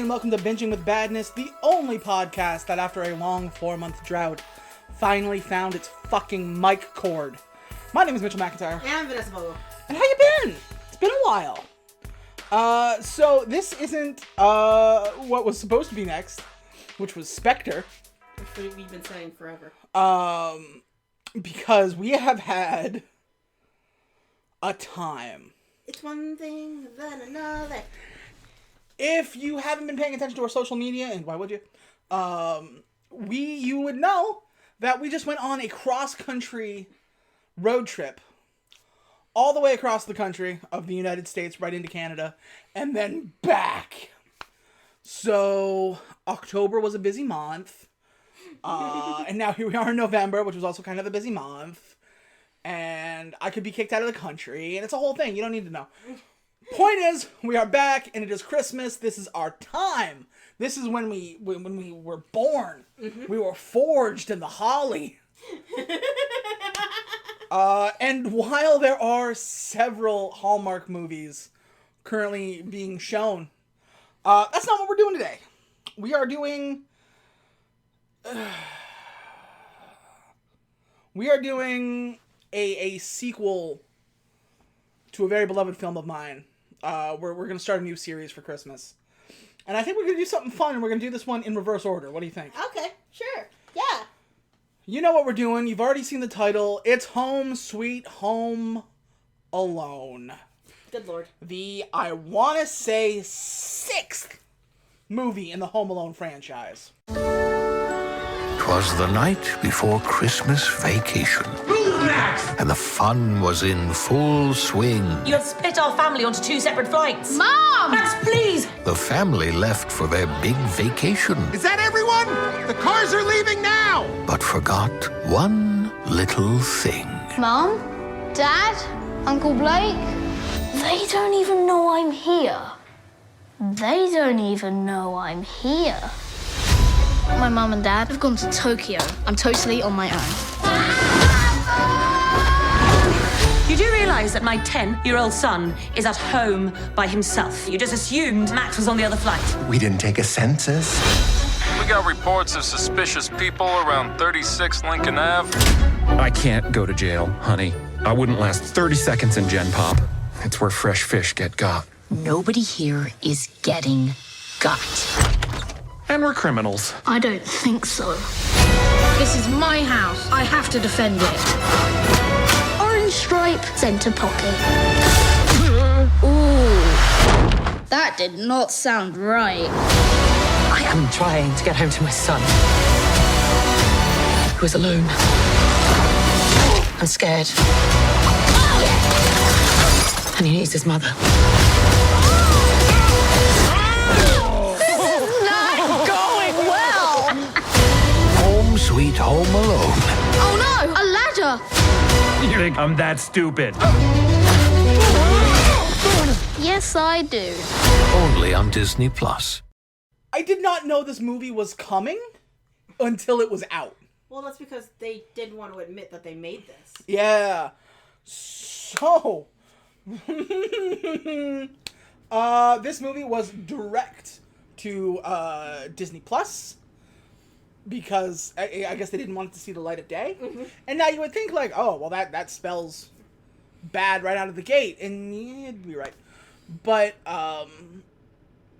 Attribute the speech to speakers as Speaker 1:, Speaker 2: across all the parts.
Speaker 1: and welcome to Binging with Badness, the only podcast that after a long 4-month drought finally found its fucking mic cord. My name is Mitchell McIntyre.
Speaker 2: And I'm Vanessa Bogle.
Speaker 1: And how you been? It's been a while. So this isn't what was supposed to be next, which was Spectre.
Speaker 2: Which we've been saying forever.
Speaker 1: Because we have had a time.
Speaker 2: It's one thing, then another.
Speaker 1: If you haven't been paying attention to our social media, and why would you? You would know that we just went on a cross-country road trip all the way across the country of the United States right into Canada and then back. So October was a busy month. And now here we are in November, which was also kind of a busy month. And I could be kicked out of the country, and it's a whole thing. You don't need to know. Point is, we are back, and it is Christmas. This is our time. This is when we were born. Mm-hmm. We were forged in the holly. And while there are several Hallmark movies currently being shown, that's not what we're doing today. We are doing... a sequel to a very beloved film of mine. We're going to start a new series for Christmas. And I think we're going to do something fun, and we're going to do this one in reverse order. What do you think?
Speaker 2: Okay, sure. Yeah.
Speaker 1: You know what we're doing. You've already seen the title. It's Home Sweet Home Alone.
Speaker 2: Good Lord.
Speaker 1: The, I want to say, 6th movie in the Home Alone franchise.
Speaker 3: 'Twas the night before Christmas vacation. And the fun was in full swing.
Speaker 4: You have split our family onto 2 separate flights.
Speaker 5: Mom!
Speaker 4: Max, please!
Speaker 3: The family left for their big vacation.
Speaker 6: Is that everyone? The cars are leaving now!
Speaker 3: But forgot one little thing.
Speaker 5: Mom? Dad? Uncle Blake? They don't even know I'm here. They don't even know I'm here. My mum and dad have gone to Tokyo. I'm totally on my own.
Speaker 4: You do realise that my 10-year-old son is at home by himself. You just assumed Max was on the other flight.
Speaker 6: We didn't take a census.
Speaker 7: We got reports of suspicious people around 36 Lincoln Ave.
Speaker 8: I can't go to jail, honey. I wouldn't last 30 seconds in Gen Pop. It's where fresh fish get got.
Speaker 9: Nobody here is getting got.
Speaker 8: And we're criminals.
Speaker 5: I don't think so. This is my house. I have to defend it. Orange stripe, center pocket. Ooh. That did not sound right.
Speaker 9: I am trying to get home to my son, who is alone. I'm scared. And he needs his mother.
Speaker 3: Home Sweet Home Alone.
Speaker 5: Oh no, a ladder!
Speaker 8: You think I'm that stupid?
Speaker 5: Yes, I do.
Speaker 3: Only on Disney Plus.
Speaker 1: I did not know this movie was coming until it was out.
Speaker 2: Well, that's because they didn't want to admit that they made this.
Speaker 1: Yeah. So, this movie was direct to Disney Plus because I guess they didn't want it to see the light of day. Mm-hmm. And now you would think like, oh, well that spells bad right out of the gate, and you'd be right. But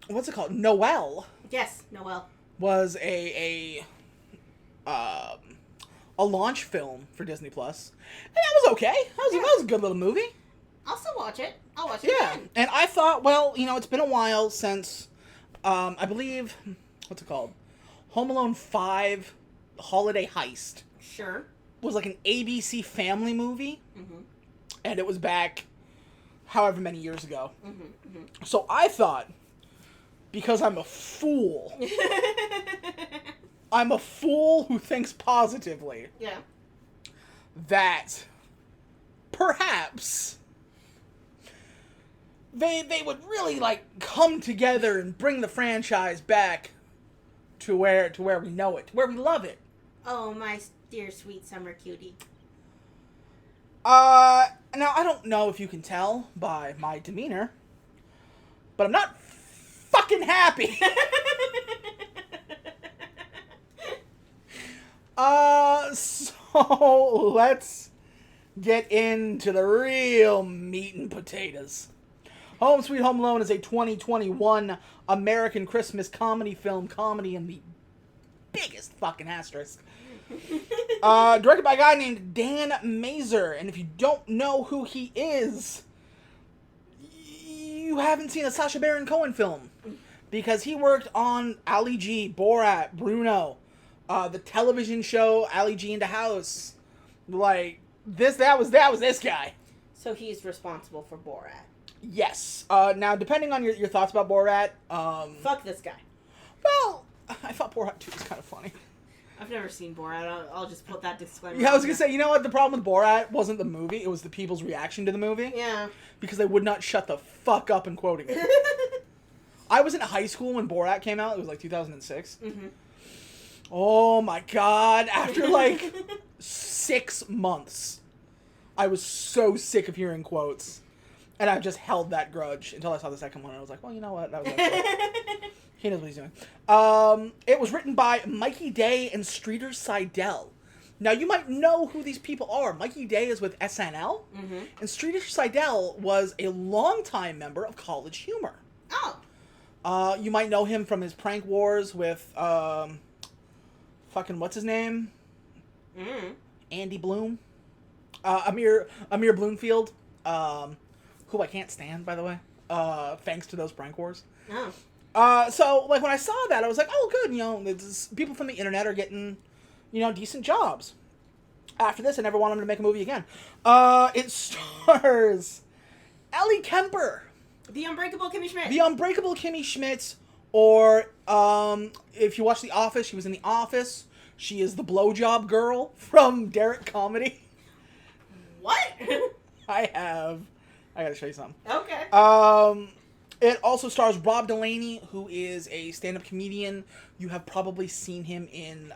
Speaker 1: what's it called? Noelle.
Speaker 2: Yes, Noelle
Speaker 1: Was a launch film for Disney Plus, and that was okay. That was a good little movie.
Speaker 2: I'll still watch it. I'll watch it again.
Speaker 1: And I thought, well, it's been a while since, I believe, what's it called? Home Alone 5 Holiday Heist.
Speaker 2: Sure.
Speaker 1: Was like an ABC family movie. Mm-hmm. And it was back however many years ago. Mm-hmm, mm-hmm. So I thought, because I'm a fool, I'm a fool who thinks positively.
Speaker 2: Yeah.
Speaker 1: That perhaps they would really come together and bring the franchise back to where we know it, to where we love it.
Speaker 2: Oh, my dear sweet summer cutie.
Speaker 1: Now I don't know if you can tell by my demeanor, but I'm not fucking happy. So let's get into the real meat and potatoes. Home Sweet Home Alone is a 2021 American Christmas comedy film. Comedy in the biggest fucking asterisk. Directed by a guy named Dan Mazer. And if you don't know who he is, you haven't seen a Sacha Baron Cohen film. Because he worked on Ali G, Borat, Bruno, the television show Ali G in the House. Like, that was this guy.
Speaker 2: So he's responsible for Borat.
Speaker 1: Yes. Now, depending on your thoughts about Borat,
Speaker 2: Fuck this guy.
Speaker 1: well, I thought Borat 2 was kind of funny.
Speaker 2: I've never seen Borat. I'll just put that disclaimer.
Speaker 1: Yeah, I was gonna say, you know what? The problem with Borat wasn't the movie; it was the people's reaction to the movie.
Speaker 2: Yeah.
Speaker 1: Because they would not shut the fuck up in quoting it. I was in high school when Borat came out. It was like 2006. Mm-hmm. Oh my god! After like 6 months, I was so sick of hearing quotes. And I've just held that grudge until I saw the second one, and I was like, well, you know what? That was actually... He knows what he's doing. It was written by Mikey Day and Streeter Seidel. Now, you might know who these people are. Mikey Day is with SNL, and Streeter Seidel was a longtime member of College Humor.
Speaker 2: Oh.
Speaker 1: You might know him from his prank wars with, fucking, what's his name? Andy Bloom. Amir Bloomfield. Who I can't stand, by the way, thanks to those prank wars.
Speaker 2: Oh.
Speaker 1: So, like, when I saw that, I was like, oh, good, people from the internet are getting, decent jobs. After this, I never want them to make a movie again. It stars Ellie Kemper.
Speaker 2: The Unbreakable Kimmy Schmidt.
Speaker 1: The Unbreakable Kimmy Schmidt, or, if you watch The Office, she was in The Office. She is the blowjob girl from Derek Comedy.
Speaker 2: What?
Speaker 1: I gotta show you something.
Speaker 2: Okay.
Speaker 1: It also stars Rob Delaney, who is a stand-up comedian. You have probably seen him in,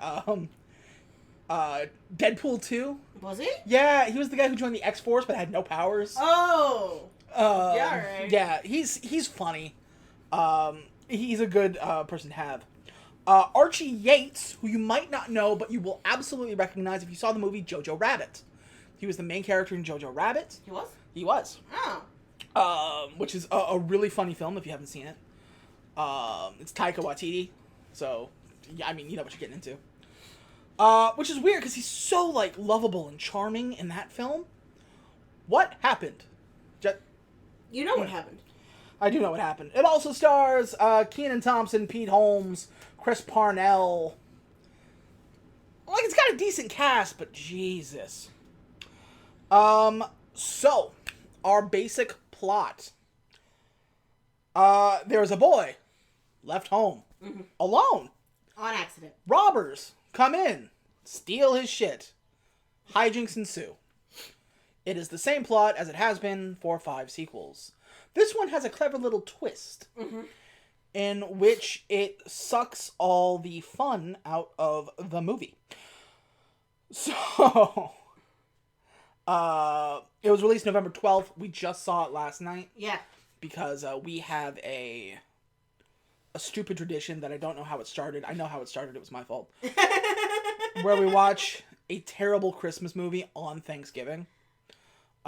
Speaker 1: Deadpool 2.
Speaker 2: Was he?
Speaker 1: Yeah, he was the guy who joined the X-Force but had no powers.
Speaker 2: Oh. Yeah, right.
Speaker 1: Yeah, he's funny. He's a good, person to have. Archie Yates, who you might not know, but you will absolutely recognize if you saw the movie Jojo Rabbit. He was the main character in Jojo Rabbit.
Speaker 2: He was?
Speaker 1: He was.
Speaker 2: Oh.
Speaker 1: Which is a really funny film if you haven't seen it. It's Taika Waititi, so yeah, I mean, you know what you're getting into. Which is weird because he's so like lovable and charming in that film. What happened?
Speaker 2: You know what happened.
Speaker 1: I do know what happened. It also stars Kenan Thompson, Pete Holmes, Chris Parnell. Like, it's got a decent cast, but Jesus. So, our basic plot. There's a boy left home alone.
Speaker 2: On accident.
Speaker 1: Robbers come in, steal his shit. Hijinks ensue. It is the same plot as it has been for 5 sequels. This one has a clever little twist in which it sucks all the fun out of the movie. So, it was released November 12th. We just saw it last night.
Speaker 2: Yeah.
Speaker 1: Because we have a stupid tradition that I don't know how it started. I know how it started. It was my fault. Where we watch a terrible Christmas movie on Thanksgiving.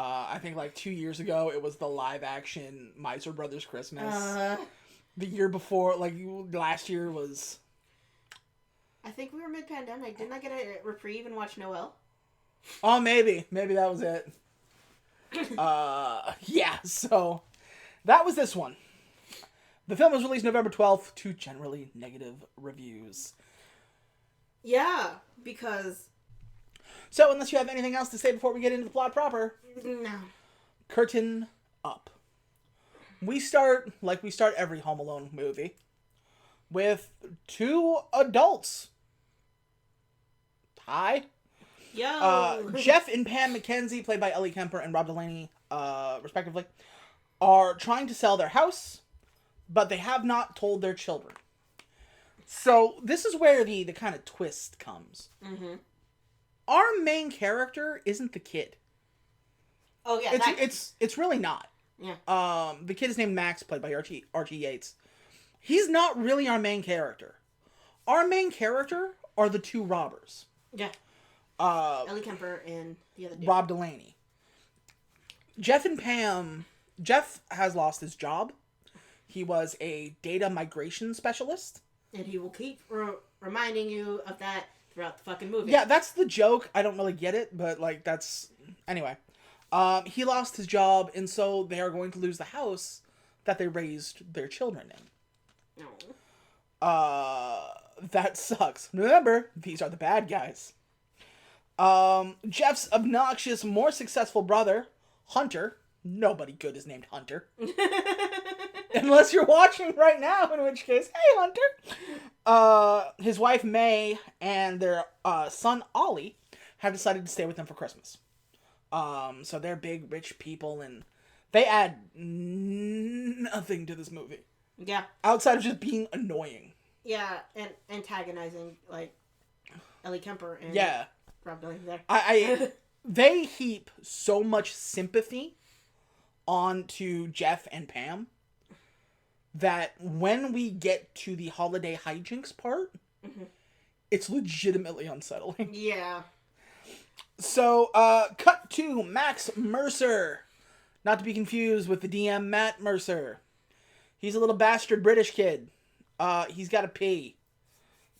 Speaker 1: I think like 2 years ago, it was the live action Miser Brothers Christmas. The year before, like last year was...
Speaker 2: I think we were mid-pandemic. Didn't I get a reprieve and watch Noel?
Speaker 1: Oh, maybe. Maybe that was it. Yeah, so that was this one. The film was released November 12th to generally negative reviews.
Speaker 2: Yeah, because...
Speaker 1: So, unless you have anything else to say before we get into the plot proper...
Speaker 2: No.
Speaker 1: Curtain up. We start, like we start every Home Alone movie, with 2 adults. Hi.
Speaker 2: Yo.
Speaker 1: Jeff and Pam McKenzie, played by Ellie Kemper and Rob Delaney, respectively, are trying to sell their house, but they have not told their children. So, this is where the kind of twist comes. Mm-hmm. Our main character isn't the kid.
Speaker 2: Oh, yeah.
Speaker 1: It's really not.
Speaker 2: Yeah.
Speaker 1: The kid is named Max, played by Archie Yates. He's not really our main character. Our main character are the two robbers.
Speaker 2: Yeah. Ellie Kemper and the other dude.
Speaker 1: Rob Delaney. Jeff and Pam... Jeff has lost his job. He was a data migration specialist.
Speaker 2: And he will keep reminding you of that throughout the fucking movie.
Speaker 1: Yeah, that's the joke. I don't really get it, but, like, that's... Anyway. He lost his job, and so they are going to lose the house that they raised their children in.
Speaker 2: Oh.
Speaker 1: That sucks. Remember, these are the bad guys. Jeff's obnoxious, more successful brother, Hunter. Nobody good is named Hunter. Unless you're watching right now, in which case, hey, Hunter! His wife, May, and their son, Ollie, have decided to stay with them for Christmas. So they're big, rich people, and they add nothing to this movie.
Speaker 2: Yeah.
Speaker 1: Outside of just being annoying.
Speaker 2: Yeah, and antagonizing, like, Ellie Kemper and Rob Delaney there.
Speaker 1: They heap so much sympathy onto Jeff and Pam that when we get to the holiday hijinks part, it's legitimately unsettling.
Speaker 2: Yeah.
Speaker 1: So, cut to Max Mercer. Not to be confused with the DM Matt Mercer. He's a little bastard British kid. He's got to pee.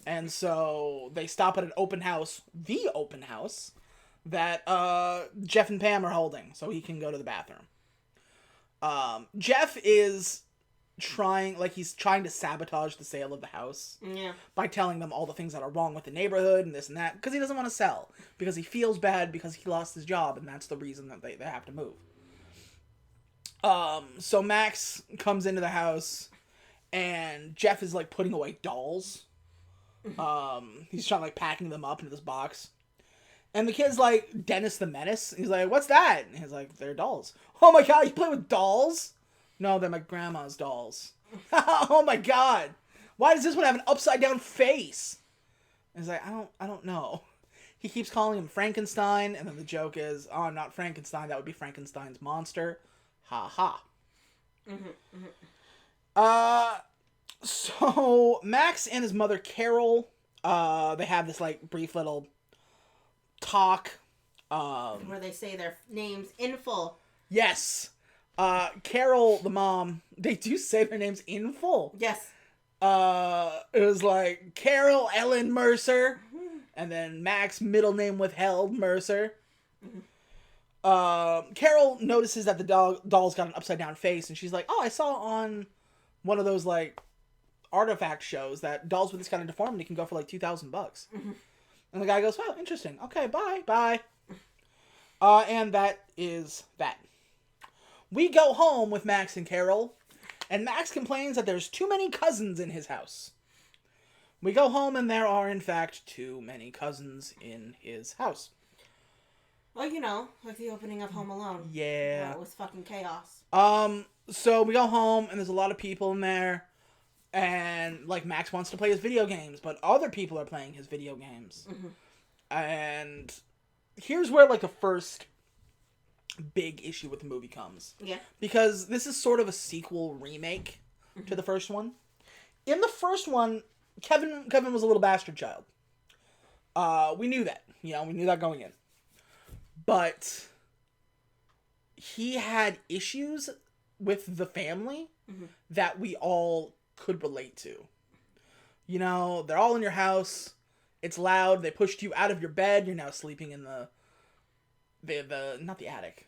Speaker 1: And so they stop at an open house, the open house, that Jeff and Pam are holding, so he can go to the bathroom. Jeff is trying to sabotage the sale of the house.
Speaker 2: Yeah. By
Speaker 1: telling them all the things that are wrong with the neighborhood and this and that, because he doesn't want to sell. Because he feels bad because he lost his job, and that's the reason that they have to move. So Max comes into the house, and Jeff is, like, putting away dolls. He's trying to, like, packing them up into this box. And the kid's like, Dennis the Menace. He's like, what's that? And he's like, they're dolls. Oh my god, you play with dolls? No, they're my grandma's dolls. Oh my god. Why does this one have an upside down face? And he's like, I don't know. He keeps calling him Frankenstein, and then the joke is, oh, I'm not Frankenstein, that would be Frankenstein's monster. Ha ha. So Max and his mother Carol, they have this, like, brief little talk.
Speaker 2: Where they say their names in full.
Speaker 1: Yes. Carol, the mom, they do say their names in full.
Speaker 2: Yes.
Speaker 1: It was like Carol Ellen Mercer, and then Max, middle name withheld, Mercer. Carol notices that the doll's got an upside down face, and she's like, oh, I saw on one of those, like, artifact shows that dolls with this kind of deformity can go for like $2,000. And the guy goes, wow, interesting. Okay, bye. And that is that. We go home with Max and Carol, and Max complains that there's too many cousins in his house. We go home, and there are, in fact, too many cousins in his house.
Speaker 2: Well, you know, like the opening of Home Alone.
Speaker 1: Yeah.
Speaker 2: It was fucking chaos.
Speaker 1: So we go home, and there's a lot of people in there, and, like, Max wants to play his video games, but other people are playing his video games. And here's where, like, the first big issue with the movie comes.
Speaker 2: Yeah. Because
Speaker 1: this is sort of a sequel remake to the first one. In the first one, Kevin was a little bastard child. We knew that. You know, we knew that going in. But he had issues with the family that we all could relate to. You know, they're all in your house. It's loud. They pushed you out of your bed. You're now sleeping in the not the attic.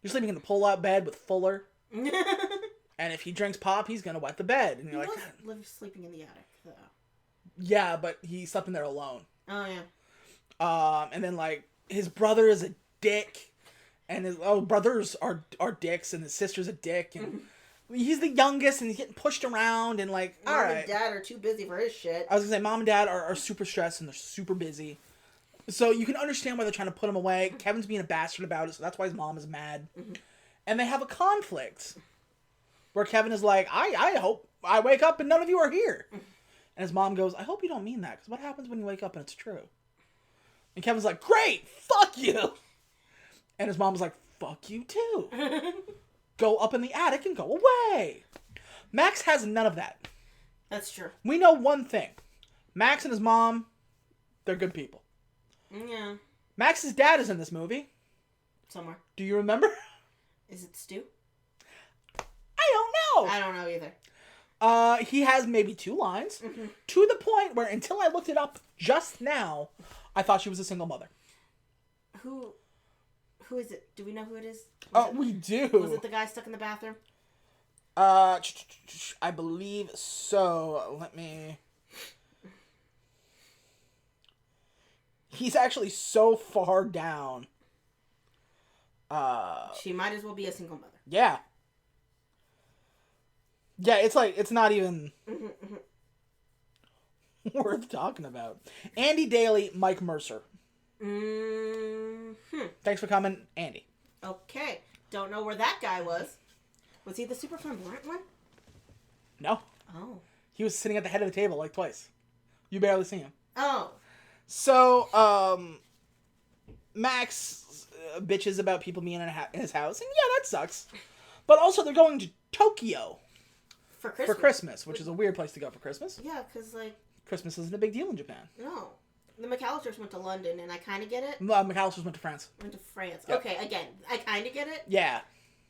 Speaker 1: You're sleeping in the pull-out bed with Fuller. And if he drinks pop, he's gonna wet the bed. And you're
Speaker 2: he
Speaker 1: like,
Speaker 2: was sleeping in the attic, though.
Speaker 1: Yeah, but he slept in there alone.
Speaker 2: Oh yeah.
Speaker 1: And then, like, his brother is a dick, and his brothers are dicks, and his sister's a dick, and he's the youngest, and he's getting pushed around, and, like, all right.
Speaker 2: Mom and Dad are too busy for his shit.
Speaker 1: I was gonna say, Mom and Dad are super stressed, and they're super busy. So you can understand why they're trying to put him away. Kevin's being a bastard about it, so that's why his mom is mad. And they have a conflict where Kevin is like, I hope I wake up and none of you are here. And his mom goes, I hope you don't mean that, because what happens when you wake up and it's true? And Kevin's like, great, fuck you. And his mom's like, fuck you too. Go up in the attic and go away. Max has none of that.
Speaker 2: That's true.
Speaker 1: We know one thing. Max and his mom, they're good people.
Speaker 2: Yeah.
Speaker 1: Max's dad is in this movie.
Speaker 2: Somewhere.
Speaker 1: Do you remember?
Speaker 2: Is it Stu?
Speaker 1: I don't know.
Speaker 2: I don't know either.
Speaker 1: He has maybe 2 lines, to the point where until I looked it up just now, I thought she was a single mother.
Speaker 2: Who is it? Do we know who it is?
Speaker 1: We do.
Speaker 2: Was it the guy stuck in the bathroom?
Speaker 1: I believe so. Let me... He's actually so far down.
Speaker 2: She might as well be a single mother.
Speaker 1: Yeah. Yeah, it's like, it's not even worth talking about. Andy Daly, Mike Mercer. Thanks for coming, Andy.
Speaker 2: Okay. Don't know where that guy was. Was he the super flamboyant one?
Speaker 1: No.
Speaker 2: Oh.
Speaker 1: He was sitting at the head of the table like twice. You barely see him.
Speaker 2: Oh.
Speaker 1: So, Max bitches about people being in his house, and yeah, that sucks. But also, they're going to Tokyo
Speaker 2: For
Speaker 1: Christmas, which is a weird place to go for Christmas.
Speaker 2: Yeah, because, like...
Speaker 1: Christmas isn't a big deal in Japan.
Speaker 2: No. The McAllisters went to London, and I kind of get it.
Speaker 1: McAllisters went to France.
Speaker 2: Went to France.
Speaker 1: Yep.
Speaker 2: Okay, again, I kind of get it.
Speaker 1: Yeah.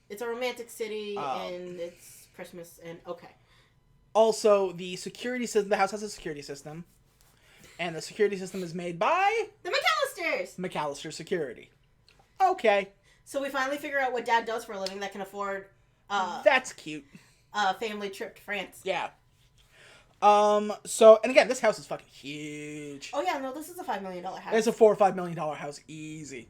Speaker 2: It's a romantic city, and it's Christmas, and okay.
Speaker 1: Also, the security system, the house has a security system, and the security system is made by...
Speaker 2: The McAllisters!
Speaker 1: McAllister Security. Okay.
Speaker 2: So we finally figure out what Dad does for a living that can afford...
Speaker 1: That's cute.
Speaker 2: A family trip to France.
Speaker 1: Yeah. So, and again, this house is fucking huge.
Speaker 2: Oh yeah, no, this is a $5 million house.
Speaker 1: It's a $4 or $5 million house, easy.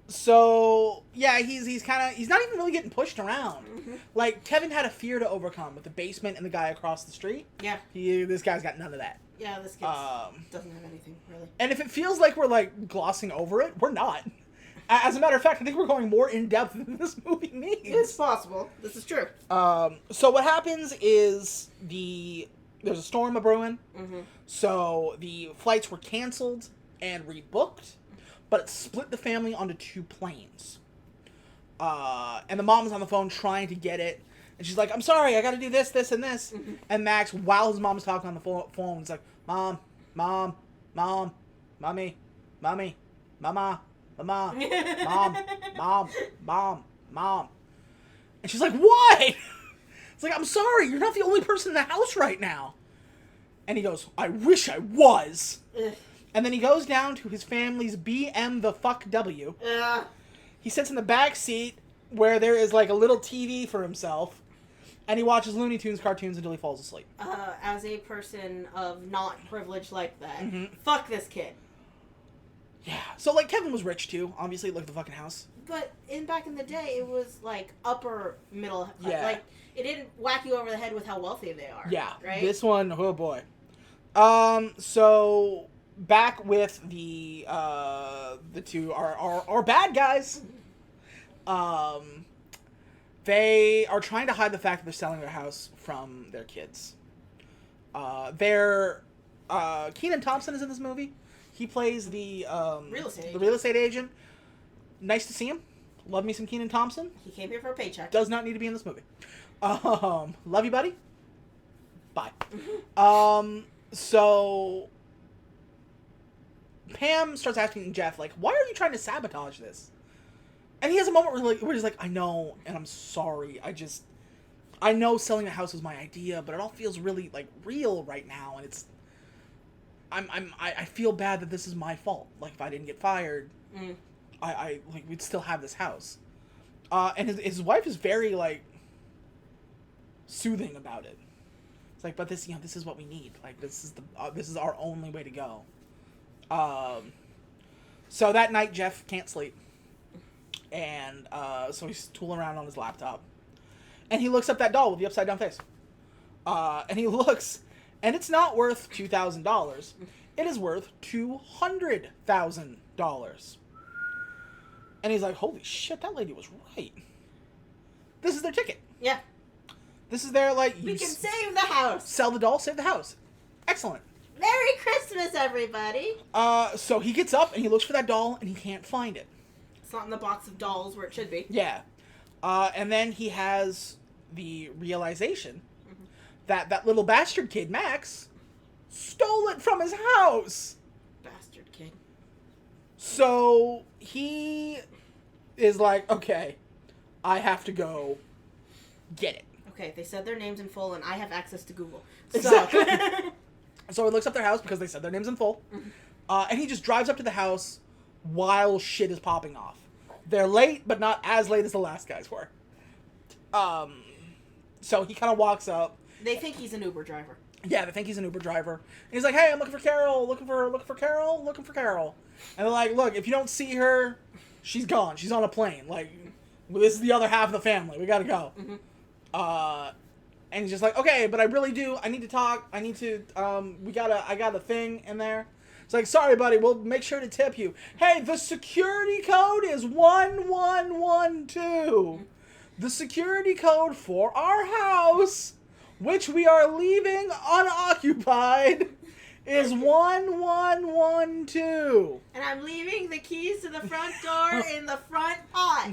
Speaker 1: So yeah, he's not even really getting pushed around. Like, Kevin had a fear to overcome with the basement and the guy across the street.
Speaker 2: Yeah.
Speaker 1: This guy's got none of that.
Speaker 2: Yeah, this kid doesn't have anything, really.
Speaker 1: And if it feels like we're, like, glossing over it, we're not. As a matter of fact, I think we're going more in-depth than this movie needs.
Speaker 2: It's possible. This is true.
Speaker 1: So what happens is there's a storm a-brewing. So the flights were canceled and rebooked, but it split the family onto 2 planes. And the mom's on the phone trying to get it. And she's like, I'm sorry, I gotta do this, this, and this. And Max, while his mom's talking on the phone, is like, Mom, Mommy, Mama, Mom, Mom. And she's like, what? It's like, I'm sorry, you're not the only person in the house right now. And he goes, I wish I was. And then he goes down to his family's BMW. He sits in the back seat where there is like a little TV for himself. And he watches Looney Tunes cartoons until he falls asleep.
Speaker 2: As a person of not privilege like that, fuck this kid.
Speaker 1: Yeah. So, like, Kevin was rich, too. Obviously, look at the fucking house.
Speaker 2: But back in the day, it was, like, upper middle.
Speaker 1: Yeah.
Speaker 2: Like, it didn't whack you over the head with how wealthy they are.
Speaker 1: Yeah.
Speaker 2: Right?
Speaker 1: This one, oh boy. So, back with the two, our bad guys. They are trying to hide the fact that they're selling their house from their kids. Kenan Thompson is in this movie. He plays the real estate agent. Nice to see him. Love me some Kenan Thompson.
Speaker 2: He came here for a paycheck.
Speaker 1: Does not need to be in this movie. Love you, buddy. Bye. So Pam starts asking Jeff, like, why are you trying to sabotage this? And he has a moment where he's like, I know, and I'm sorry. I know selling the house was my idea, but it all feels really, like, real right now, and it's... I feel bad that this is my fault. Like, if I didn't get fired, we'd still have this house. And his wife is very, like, soothing about it. It's like, but this is what we need. Like, this is our only way to go. So that night, Jeff can't sleep. And, so he's tooling around on his laptop. And he looks up that doll with the upside down face. And he looks... And it's not worth $2,000. It is worth $200,000. And he's like, holy shit, that lady was right. This is their ticket.
Speaker 2: Yeah.
Speaker 1: This is their, like...
Speaker 2: We can save the house.
Speaker 1: Sell the doll, save the house. Excellent.
Speaker 2: Merry Christmas, everybody.
Speaker 1: So he gets up and he looks for that doll and he can't find it.
Speaker 2: It's not in the box of dolls where it should be.
Speaker 1: Yeah. And then he has the realization that that little bastard kid, Max, stole it from his house.
Speaker 2: Bastard kid.
Speaker 1: So he is like, okay, I have to go get it.
Speaker 2: Okay, they said their names in full, and I have access to Google.
Speaker 1: Exactly. So he looks up their house because they said their names in full. And he just drives up to the house while shit is popping off. They're late, but not as late as the last guys were. So he kind of walks up.
Speaker 2: They think he's an Uber driver.
Speaker 1: Yeah, they think he's an Uber driver. And he's like, hey, I'm looking for Carol, looking for Carol, looking for Carol. And they're like, look, if you don't see her, she's gone. She's on a plane. Like, this is the other half of the family. We gotta go. And he's just like, okay, but I really do. I need to talk. I need to, I got a thing in there. It's like, sorry, buddy, we'll make sure to tip you. Hey, the security code is 1112. The security code for our house, which we are leaving unoccupied, is 1112.
Speaker 2: And I'm leaving the keys to the front door in the front pot.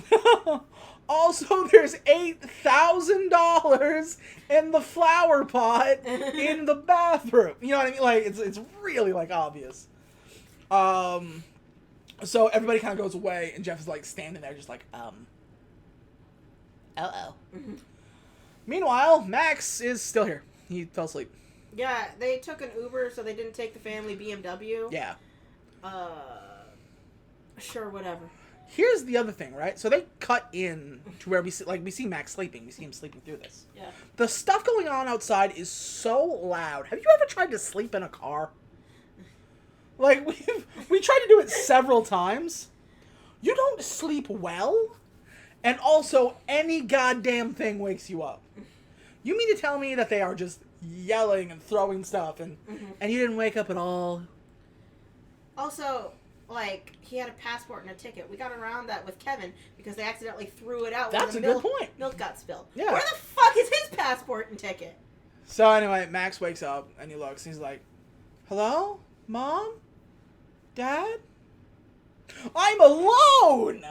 Speaker 1: Also, there's $8,000 in the flower pot in the bathroom. You know what I mean? Like, it's really, like, obvious. So everybody kind of goes away, and Jeff is, like, standing there just like, Meanwhile, Max is still here. He fell asleep.
Speaker 2: Yeah, they took an Uber, so they didn't take the family BMW.
Speaker 1: Yeah.
Speaker 2: Sure, whatever.
Speaker 1: Here's the other thing, right? So they cut in to where we see Max sleeping. We see him sleeping through this.
Speaker 2: Yeah.
Speaker 1: The stuff going on outside is so loud. Have you ever tried to sleep in a car? Like, we tried to do it several times. You don't sleep well, and also any goddamn thing wakes you up. You mean to tell me that they are just yelling and throwing stuff, and you didn't wake up at all?
Speaker 2: Also, like, he had a passport and a ticket. We got around that with Kevin because they accidentally threw it out
Speaker 1: That's
Speaker 2: when
Speaker 1: a good point.
Speaker 2: Milk got spilled.
Speaker 1: Yeah.
Speaker 2: Where the fuck is his passport and ticket?
Speaker 1: So anyway, Max wakes up and he looks and he's like, hello? Mom? Dad? I'm alone!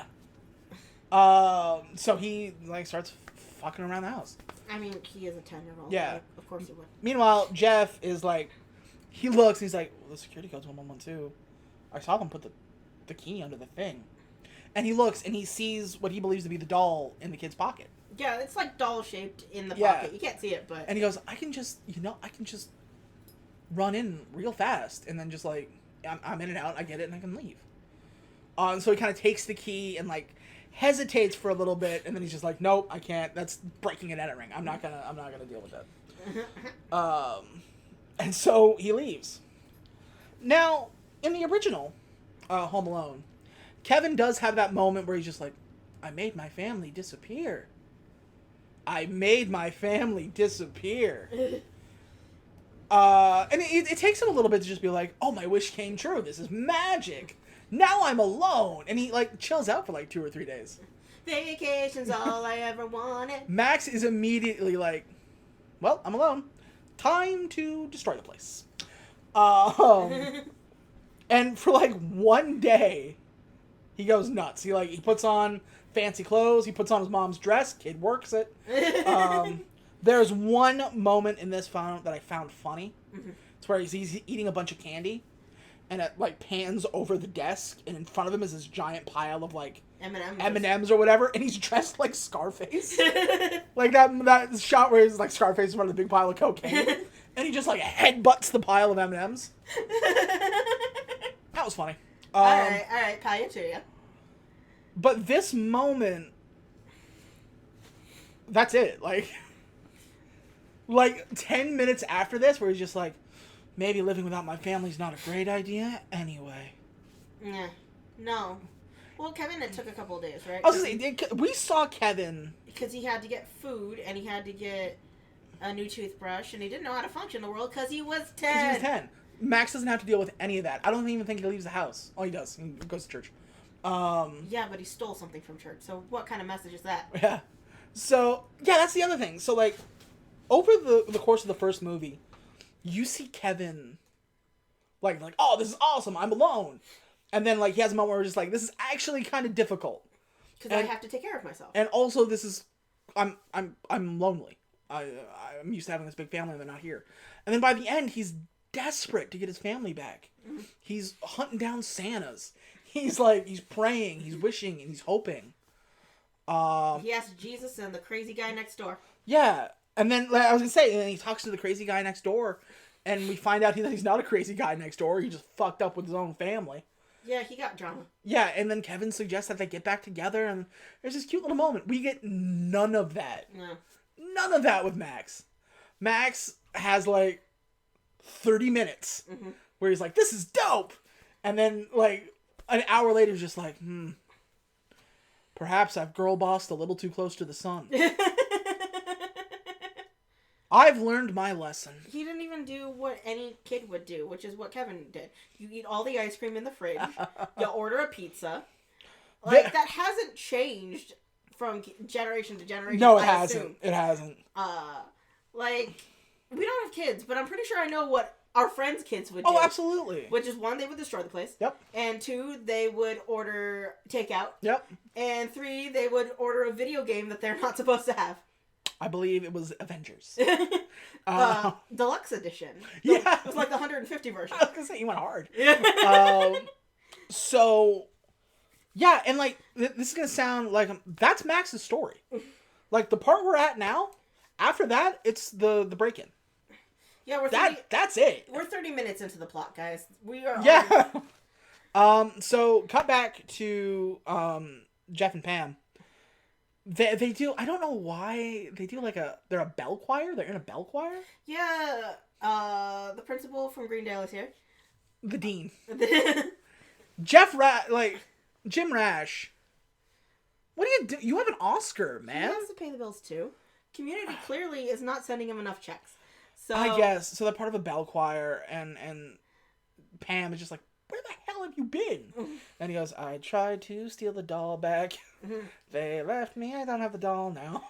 Speaker 1: So he, like, starts fucking around the house.
Speaker 2: I mean, he is a 10-year-old.
Speaker 1: Yeah.
Speaker 2: Like, of course he would.
Speaker 1: Meanwhile, Jeff is like, he looks and he's like, well, the security code's 1112. I saw them put the key under the thing. And he looks and he sees what he believes to be the doll in the kid's pocket.
Speaker 2: Yeah, it's like doll-shaped in the pocket. You can't see it, but...
Speaker 1: And he goes, I can just run in real fast. And then just, like, I'm in and out, I get it, and I can leave. So he kind of takes the key and, like, hesitates for a little bit, and then he's just like, nope, I can't. That's breaking and entering. I'm not gonna deal with that. And so he leaves. Now, in the original Home Alone, Kevin does have that moment where he's just like, I made my family disappear. I made my family disappear. And it takes him a little bit to just be like, oh, my wish came true. This is magic. Now I'm alone. And he, like, chills out for, like, 2 or 3 days.
Speaker 2: Vacation's all I ever wanted.
Speaker 1: Max is immediately like, well, I'm alone. Time to destroy the place. And for, like, 1 day, he goes nuts. He puts on fancy clothes. He puts on his mom's dress. Kid works it. There's one moment in this film that I found funny. It's where he's eating a bunch of candy, and it, like, pans over the desk, and in front of him is this giant pile of, like, M&M's or whatever, and he's dressed like Scarface. Like that shot where he's like Scarface in front of the big pile of cocaine, and he just, like, headbutts the pile of M&M's. That was funny.
Speaker 2: All right, pie to you.
Speaker 1: But this moment, that's it. Like 10 minutes after this, where he's just like, maybe living without my family's not a great idea anyway.
Speaker 2: Yeah. No. Well, Kevin, it took a couple of days, right?
Speaker 1: I was gonna say, we saw Kevin.
Speaker 2: Because he had to get food, and he had to get a new toothbrush, and he didn't know how to function in the world because he was 10.
Speaker 1: Because he was 10. Max doesn't have to deal with any of that. I don't even think he leaves the house. Oh, he does. He goes to church.
Speaker 2: Yeah, but he stole something from church, so what kind of message is that?
Speaker 1: Yeah. So, yeah, that's the other thing. So, like, over the course of the first movie, you see Kevin, like, oh, this is awesome, I'm alone. And then, like, he has a moment where he's just like, this is actually kind of difficult.
Speaker 2: Because I have to take care of myself.
Speaker 1: And also, this is I'm lonely. I'm used to having this big family and they're not here. And then by the end, he's desperate to get his family back. He's hunting down Santas. He's praying, he's wishing, and he's hoping.
Speaker 2: He asked Jesus and the crazy guy next door.
Speaker 1: Yeah. And then, I was going to say, and he talks to the crazy guy next door, and we find out that he's not a crazy guy next door. He just fucked up with his own family.
Speaker 2: Yeah, he got drama.
Speaker 1: Yeah, and then Kevin suggests that they get back together, and there's this cute little moment. We get none of that.
Speaker 2: No.
Speaker 1: None of that with Max. Max has, 30 minutes where he's like, this is dope! And then, an hour later, he's just like, perhaps I've girl bossed a little too close to the sun. I've learned my lesson.
Speaker 2: He didn't even do what any kid would do, which is what Kevin did. You eat all the ice cream in the fridge. You order a pizza. That hasn't changed from generation to generation.
Speaker 1: No, it hasn't. It hasn't.
Speaker 2: We don't have kids, but I'm pretty sure I know what our friends' kids would do.
Speaker 1: Oh, absolutely.
Speaker 2: Which is, 1, they would destroy the place.
Speaker 1: Yep.
Speaker 2: And 2, they would order takeout.
Speaker 1: Yep.
Speaker 2: And 3, they would order a video game that they're not supposed to have.
Speaker 1: I believe it was Avengers.
Speaker 2: Deluxe edition.
Speaker 1: Yeah.
Speaker 2: It was like the 150 version.
Speaker 1: I was going to say, you went hard. So, yeah, and this is going to sound like, that's Max's story. The part we're at now, after that, it's the break-in.
Speaker 2: Yeah,
Speaker 1: that's it.
Speaker 2: We're 30 minutes into the plot, guys. We are.
Speaker 1: Yeah. So cut back to Jeff and Pam. They do. I don't know why they do they're a bell choir. They're in a bell choir.
Speaker 2: Yeah. The principal from Greendale is here.
Speaker 1: The dean. Jim Rash. What do you do? You have an Oscar, man.
Speaker 2: He has to pay the bills too. Community clearly is not sending him enough checks. So
Speaker 1: I guess. So they're part of a bell choir, and Pam is just like, where the hell have you been? And he goes, I tried to steal the doll back. They left me. I don't have the doll now.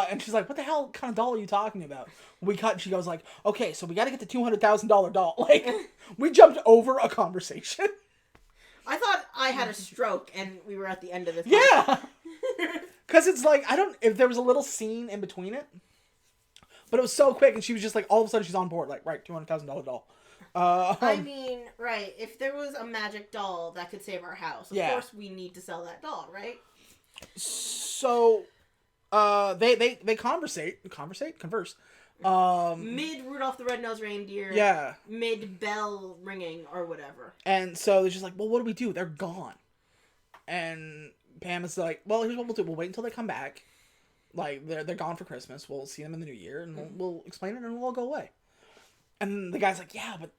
Speaker 1: And she's like, what the hell kind of doll are you talking about? We cut, and she goes okay, so we got to get the $200,000 doll. We jumped over a conversation.
Speaker 2: I thought I had a stroke, and we were at the end of this.
Speaker 1: Yeah. Because it's if there was a little scene in between it, but it was so quick, and she was just all of a sudden she's on board, right, $200,000 doll.
Speaker 2: I mean, right, if there was a magic doll that could save our house, of course we need to sell that doll, right?
Speaker 1: So, they converse.
Speaker 2: Mid Rudolph the Red-Nosed Reindeer.
Speaker 1: Yeah.
Speaker 2: Mid bell ringing or whatever.
Speaker 1: And so they're just well, what do we do? They're gone. And Pam is well, here's what we'll do. We'll wait until they come back. They're gone for Christmas. We'll see them in the new year, and we'll explain it, and we'll all go away. And the guy's yeah, but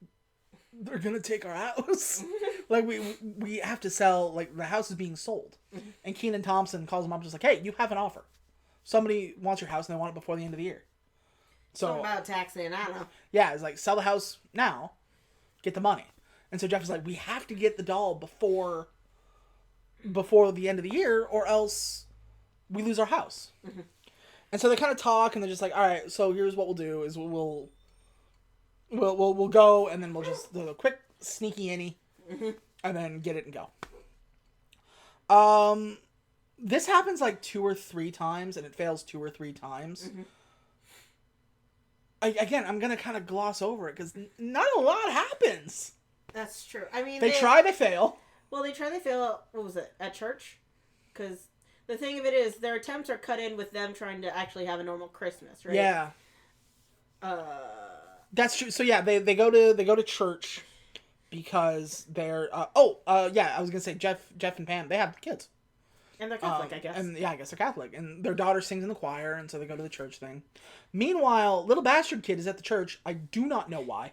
Speaker 1: they're gonna take our house. We have to sell. The house is being sold. And Kenan Thompson calls him up, just hey, you have an offer. Somebody wants your house, and they want it before the end of the year. So
Speaker 2: something about taxing, I don't know.
Speaker 1: Yeah, it's sell the house now, get the money. And so Jeff is we have to get the doll before the end of the year, or else we lose our house. And so they kind of talk, and they're just all right, so here's what we'll do is we'll go, and then we'll just do a quick sneaky innie, and then get it and go. This happens 2 or 3 times, and it fails 2 or 3 times. Again, I'm gonna kind of gloss over it because not a lot happens.
Speaker 2: That's true. I mean,
Speaker 1: they try, they fail.
Speaker 2: Well, they try, they fail. What was it, at church? Because the thing of it is, their attempts are cut in with them trying to actually have a normal Christmas, right?
Speaker 1: Yeah. That's true. So yeah, they go to church because they're I was gonna say Jeff and Pam, they have kids.
Speaker 2: And they're Catholic, I guess.
Speaker 1: And yeah, I guess they're Catholic. And their daughter sings in the choir, and so they go to the church thing. Meanwhile, little bastard kid is at the church. I do not know why.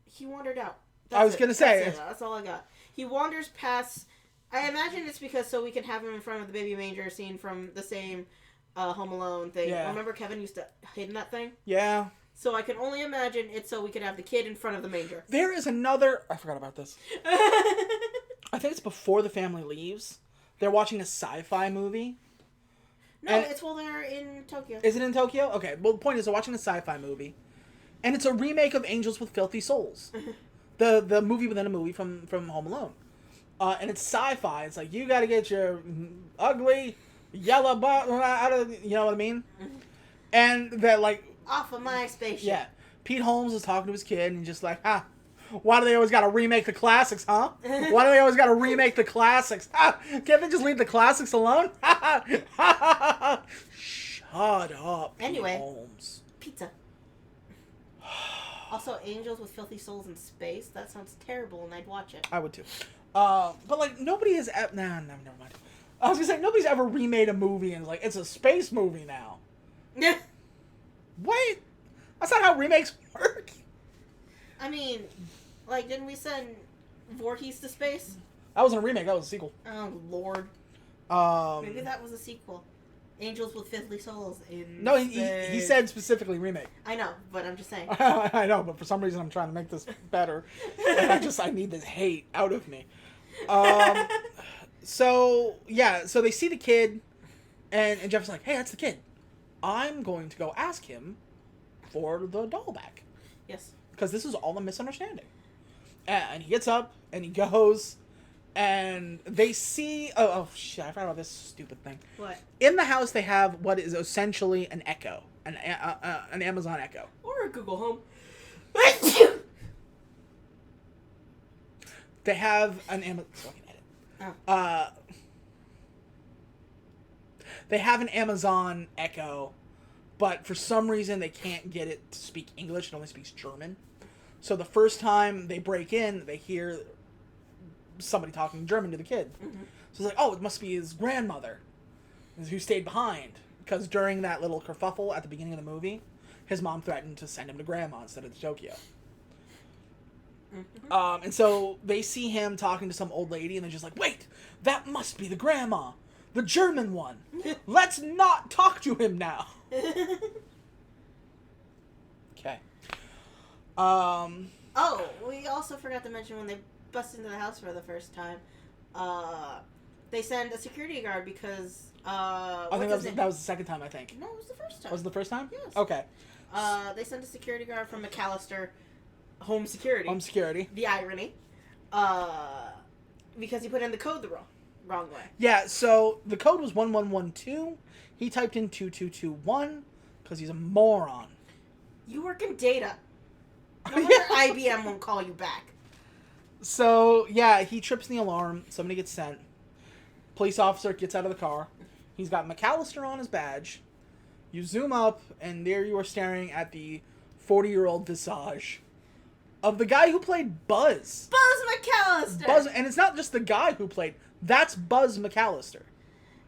Speaker 2: He wandered out.
Speaker 1: I was going to say.
Speaker 2: That's all I got. He wanders past. I imagine it's because so we can have him in front of the baby manger scene from the same Home Alone thing. Yeah. Remember Kevin used to hide in that thing?
Speaker 1: Yeah.
Speaker 2: So I can only imagine it's so we could have the kid in front of the manger.
Speaker 1: There is another... I forgot about this. I think it's before the family leaves. They're watching a sci-fi movie.
Speaker 2: No, it's while they're in Tokyo.
Speaker 1: Is it in Tokyo? Okay. Well, the point is they're watching a sci-fi movie. And it's a remake of Angels with Filthy Souls. The movie within a movie from Home Alone. And it's sci-fi. It's you got to get your ugly yellow butt out of, you know what I mean? And that, like,
Speaker 2: Off of my spaceship.
Speaker 1: yeah, Pete Holmes is talking to his kid and just like, why do they always gotta remake the classics, huh? Why do they always gotta remake the classics? Can't they just leave the classics alone? Shut up,
Speaker 2: Anyway.
Speaker 1: Pete Holmes.
Speaker 2: Pizza. Also, Angels with Filthy Souls in Space. That sounds terrible, and I'd watch it.
Speaker 1: I would too. But like nobody has never mind. I was gonna say nobody's ever remade a movie and like it's a space movie now.
Speaker 2: Yeah.
Speaker 1: Wait, that's not how remakes work.
Speaker 2: I mean, like, didn't we send Voorhees to space?
Speaker 1: That wasn't a remake. That was a sequel.
Speaker 2: Oh Lord. Maybe that was a sequel. Angels with Filthy Souls in
Speaker 1: No,
Speaker 2: space.
Speaker 1: he said specifically remake.
Speaker 2: I know, but I'm just saying.
Speaker 1: I know, but for some reason I'm trying to make this better. And I need this hate out of me. So they see the kid, and Jeff's like, hey, that's the kid. I'm going to go ask him for the doll back.
Speaker 2: Yes.
Speaker 1: Because this is all a misunderstanding. And he gets up, and he goes, and they see... Oh, shit, I forgot about this stupid thing.
Speaker 2: What?
Speaker 1: In the house, they have what is essentially an Echo. An Amazon Echo.
Speaker 2: Or a Google Home.
Speaker 1: They have an Amazon... So I can edit.
Speaker 2: Oh.
Speaker 1: They have an Amazon Echo, but for some reason they can't get it to speak English. It only speaks German. So the first time they break in, they hear somebody talking German to the kid. Mm-hmm. So it's like, oh, it must be his grandmother who stayed behind. Because during that little kerfuffle at the beginning of the movie, his mom threatened to send him to grandma instead of to Tokyo. Mm-hmm. And so they see him talking to some old lady, and they're just like, wait, that must be the grandma. The German one. Let's not talk to him now. Okay.
Speaker 2: Oh, we also forgot to mention when they bust into the house for the first time, they send a security guard because,
Speaker 1: I think that was the second time, I think.
Speaker 2: No, it was the first time.
Speaker 1: Was it the first time?
Speaker 2: Yes.
Speaker 1: Okay.
Speaker 2: They sent a security guard from McAllister Home Security.
Speaker 1: Home Security.
Speaker 2: The irony. Because he put in the code the wrong way.
Speaker 1: Yeah, so the code was 1112. He typed in 2221 because he's a moron.
Speaker 2: You work in data. No wonder IBM won't call you back.
Speaker 1: So, yeah, he trips the alarm. Somebody gets sent. Police officer gets out of the car. He's got McAllister on his badge. You zoom up, and there you are staring at the 40-year-old visage of the guy who played Buzz.
Speaker 2: Buzz McAllister!
Speaker 1: And it's not just the guy who played... That's Buzz McAllister.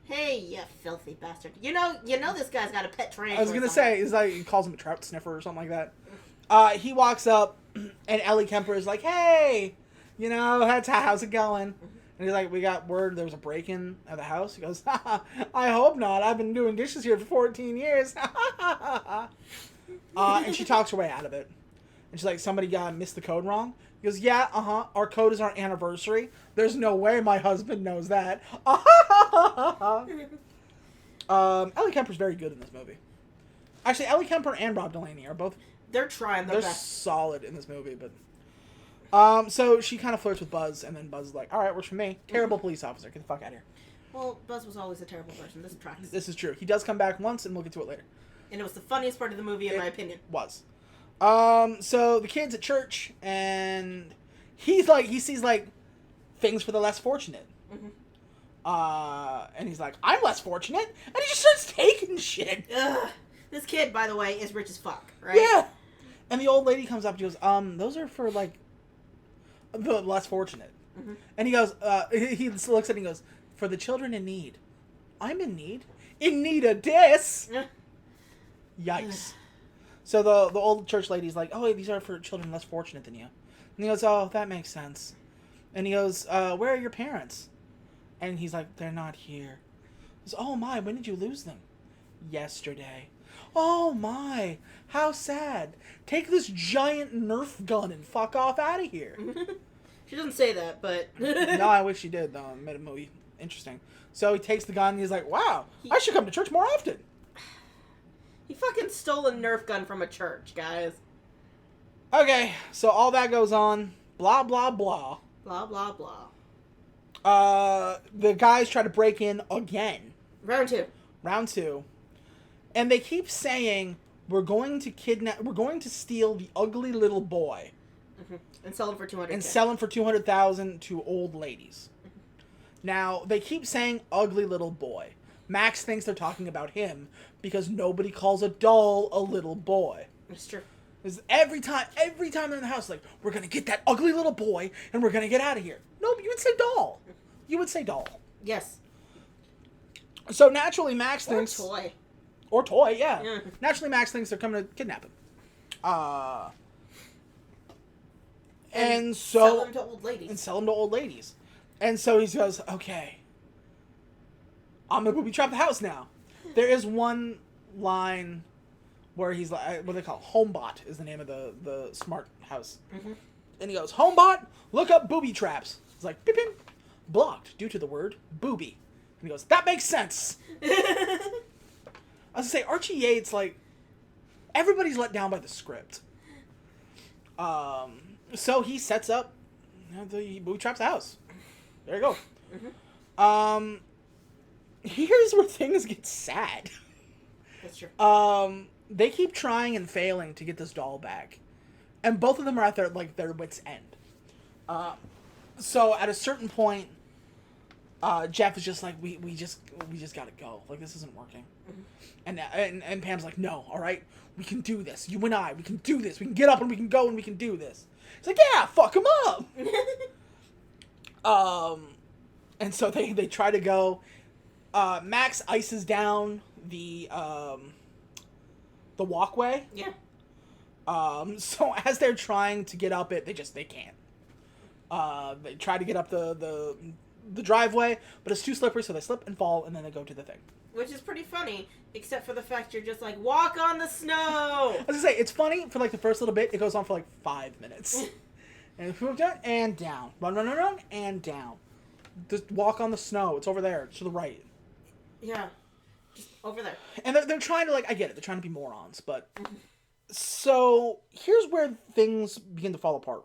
Speaker 2: Hey, you filthy bastard. You know this guy's got a pet tarantula.
Speaker 1: I was going to say, is like he calls him a trout sniffer or something like that. He walks up, and Ellie Kemper is like, hey, how's it going? And he's like, we got word there was a break-in at the house. He goes, I hope not. I've been doing dishes here for 14 years. And she talks her way out of it. And she's like, somebody missed the code wrong. He goes, yeah, our code is our anniversary. There's no way my husband knows that. Ellie Kemper's very good in this movie. Actually, Ellie Kemper and Rob Delaney are both...
Speaker 2: They're trying their
Speaker 1: They're
Speaker 2: best.
Speaker 1: solid in this movie, but... So she kind of flirts with Buzz, and then Buzz is like, alright, works for me. Terrible police officer. Get the fuck out of here.
Speaker 2: Well, Buzz was always a terrible person. This tracks.
Speaker 1: This is true. He does come back once, and we'll get to it later.
Speaker 2: And it was the funniest part of the movie, in my opinion.
Speaker 1: Was. So the kid's at church, and he sees, things for the less fortunate. Mm-hmm. And he's like, I'm less fortunate, and he just starts taking shit.
Speaker 2: Ugh. This kid, by the way, is rich as fuck, right?
Speaker 1: Yeah. And the old lady comes up and goes, those are for, the less fortunate. Mm-hmm. And he goes, he looks at it and goes, for the children in need. I'm in need? In need of this? Yikes. So the old church lady's like, oh, these are for children less fortunate than you. And he goes, oh, that makes sense. And he goes, where are your parents? And he's like, they're not here. He goes, oh my, when did you lose them? Yesterday. Oh my, how sad. Take this giant Nerf gun and fuck off out of here.
Speaker 2: She doesn't say that, but...
Speaker 1: No, I wish she did, though. It made it movie interesting. So he takes the gun and he's like, wow, I should come to church more often.
Speaker 2: He fucking stole a Nerf gun from a church, guys.
Speaker 1: Okay, so all that goes on. Blah, blah, blah.
Speaker 2: Blah, blah, blah.
Speaker 1: The guys try to break in again.
Speaker 2: Round
Speaker 1: 2. And they keep saying, we're going to steal the ugly little boy.
Speaker 2: Mm-hmm. And sell him for $200,000.
Speaker 1: And sell him for $200,000 to old ladies. Mm-hmm. Now, they keep saying ugly little boy. Max thinks they're talking about him because nobody calls a doll a little boy.
Speaker 2: It's true.
Speaker 1: Because every time they're in the house, like, we're going to get that ugly little boy and we're going to get out of here. No, you would say doll. You would say doll.
Speaker 2: Yes.
Speaker 1: So naturally, Max thinks...
Speaker 2: Or
Speaker 1: toy, yeah. Naturally, Max thinks they're coming to kidnap him. And so...
Speaker 2: Sell them to old ladies.
Speaker 1: And sell them to old ladies. And so he goes, okay, I'm going to booby trap the house now. There is one line where he's like, what do they call it? Homebot is the name of the smart house. Mm-hmm. And he goes, Homebot, look up booby traps. It's like, beep, beep, blocked due to the word booby. And he goes, that makes sense. I was going to say, Archie Yates, like, everybody's let down by the script. So he sets up the booby traps the house. There you go. Mm-hmm. Here's where things get sad.
Speaker 2: That's true.
Speaker 1: They keep trying and failing to get this doll back. And both of them are at their wits' end. So at a certain point, Jeff is just like, we just gotta go. Like, this isn't working. Mm-hmm. And Pam's like, no, all right, we can do this. You and I, we can do this. We can get up and we can go and we can do this. It's like, yeah, fuck him up. And so they try to go. Max ices down the walkway.
Speaker 2: Yeah.
Speaker 1: So as they're trying to get up it, they can't. They try to get up the driveway, but it's too slippery, so they slip and fall, and then they go to the thing.
Speaker 2: Which is pretty funny, except for the fact you're just like, walk on the snow!
Speaker 1: I was gonna say, it's funny for like the first little bit, it goes on for like 5 minutes. And and down. Run, and down. Just walk on the snow. It's over there, to the right.
Speaker 2: Yeah. Just over there.
Speaker 1: And they're trying to, like, I get it, they're trying to be morons, but... So, here's where things begin to fall apart.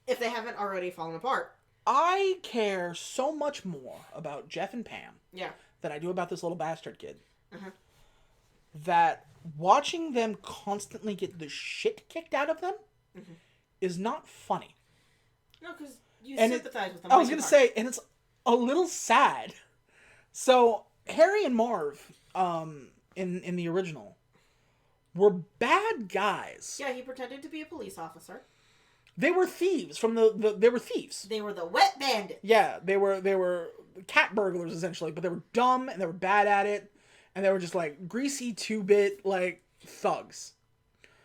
Speaker 2: If they haven't already fallen apart.
Speaker 1: I care so much more about Jeff and Pam.
Speaker 2: Yeah.
Speaker 1: Than I do about this little bastard kid.
Speaker 2: Uh-huh.
Speaker 1: That watching them constantly get the shit kicked out of them is not funny.
Speaker 2: No, because you sympathize with them.
Speaker 1: I was going to say, and it's a little sad. So, Harry and Marv, in the original, were bad guys.
Speaker 2: Yeah, he pretended to be a police officer.
Speaker 1: They were thieves they were thieves.
Speaker 2: They were the wet bandits.
Speaker 1: Yeah, they were cat burglars essentially, but they were dumb and they were bad at it, and they were just like greasy 2-bit like thugs.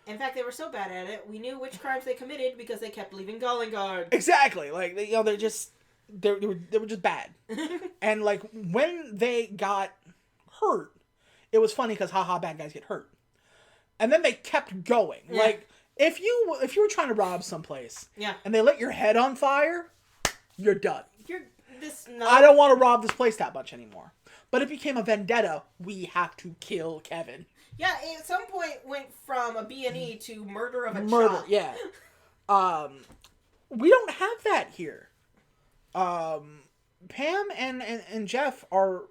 Speaker 2: In fact, they were so bad at it, we knew which crimes they committed because they kept leaving calling cards.
Speaker 1: Exactly, like they were just bad. And like when they got hurt, it was funny because haha, bad guys get hurt, and then they kept going. Yeah. Like if you were trying to rob someplace, and they lit your head on fire, you're done. I don't want to rob this place that much anymore. But it became a vendetta. We have to kill Kevin.
Speaker 2: Yeah, at some point went from a B&E to murder of a
Speaker 1: child.
Speaker 2: child.
Speaker 1: Yeah. We don't have that here. Pam and Jeff are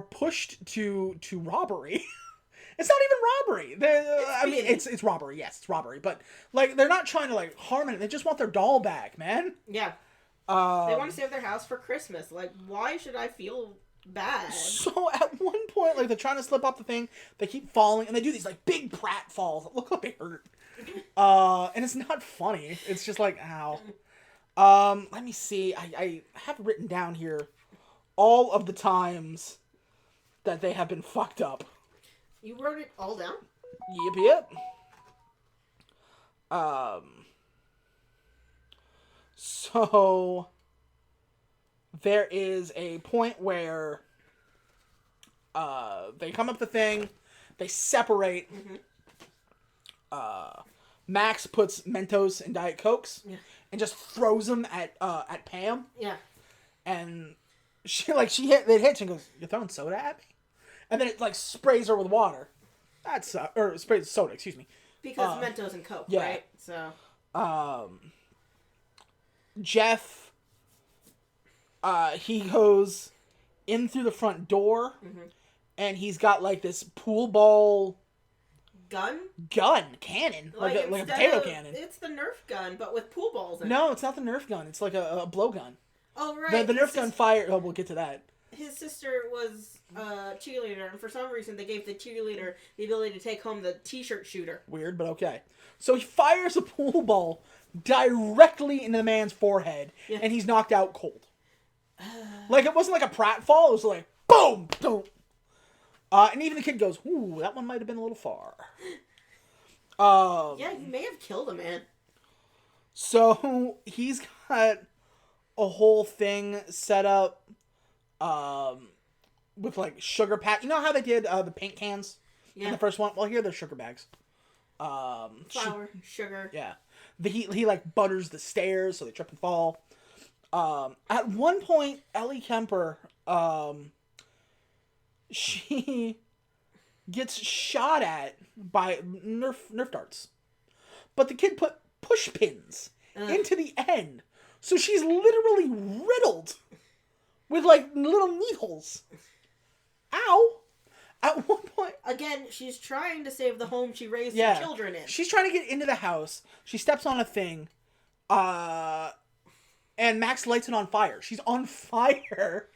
Speaker 1: pushed to robbery. It's not even robbery. It's robbery. Yes, it's robbery. But like they're not trying to like harm it. They just want their doll back, man.
Speaker 2: Yeah. They want to save their house for Christmas. Like, why should I feel bad?
Speaker 1: So at one point, like they're trying to slip off the thing, they keep falling, and they do these like big prat falls that look like they hurt. And it's not funny. It's just like, ow. Let me see. I have written down here all of the times that they have been fucked up.
Speaker 2: You wrote it all down?
Speaker 1: Yep. So there is a point where they come up the thing, they separate. Max puts Mentos and Diet Cokes and just throws them at Pam.
Speaker 2: Yeah.
Speaker 1: And it hits and goes, "You're throwing soda at me?" And then it like sprays her with water. Or sprays soda, excuse me.
Speaker 2: Because Mentos and Coke, right? So
Speaker 1: Jeff, he goes in through the front door, and he's got like this pool ball cannon, like a potato cannon.
Speaker 2: It's the Nerf gun, but with pool balls in it.
Speaker 1: No, it's not the Nerf gun. It's like a blowgun.
Speaker 2: Oh right,
Speaker 1: the Nerf gun fire. Oh, we'll get to that.
Speaker 2: His sister was a cheerleader, and for some reason they gave the cheerleader the ability to take home the t-shirt shooter.
Speaker 1: Weird, but okay. So he fires a pool ball directly into the man's forehead, and he's knocked out cold. Like, it wasn't like a pratfall, it was like, boom, boom. And even the kid goes, ooh, that one might have been a little far.
Speaker 2: Yeah, you may have killed a man.
Speaker 1: So, he's got a whole thing set up with, like, sugar pack. You know how they did the paint cans in the first one? Well, here they're sugar bags.
Speaker 2: Flour, sugar.
Speaker 1: Yeah. He like, butters the stairs so they trip and fall. At one point, Ellie Kemper, she gets shot at by Nerf darts. But the kid put push pins into the end. So she's literally riddled with, like, little needles. Ow! At one point...
Speaker 2: Again, she's trying to save the home she raised her children in.
Speaker 1: She's trying to get into the house. She steps on a thing. And Max lights it on fire. She's on fire.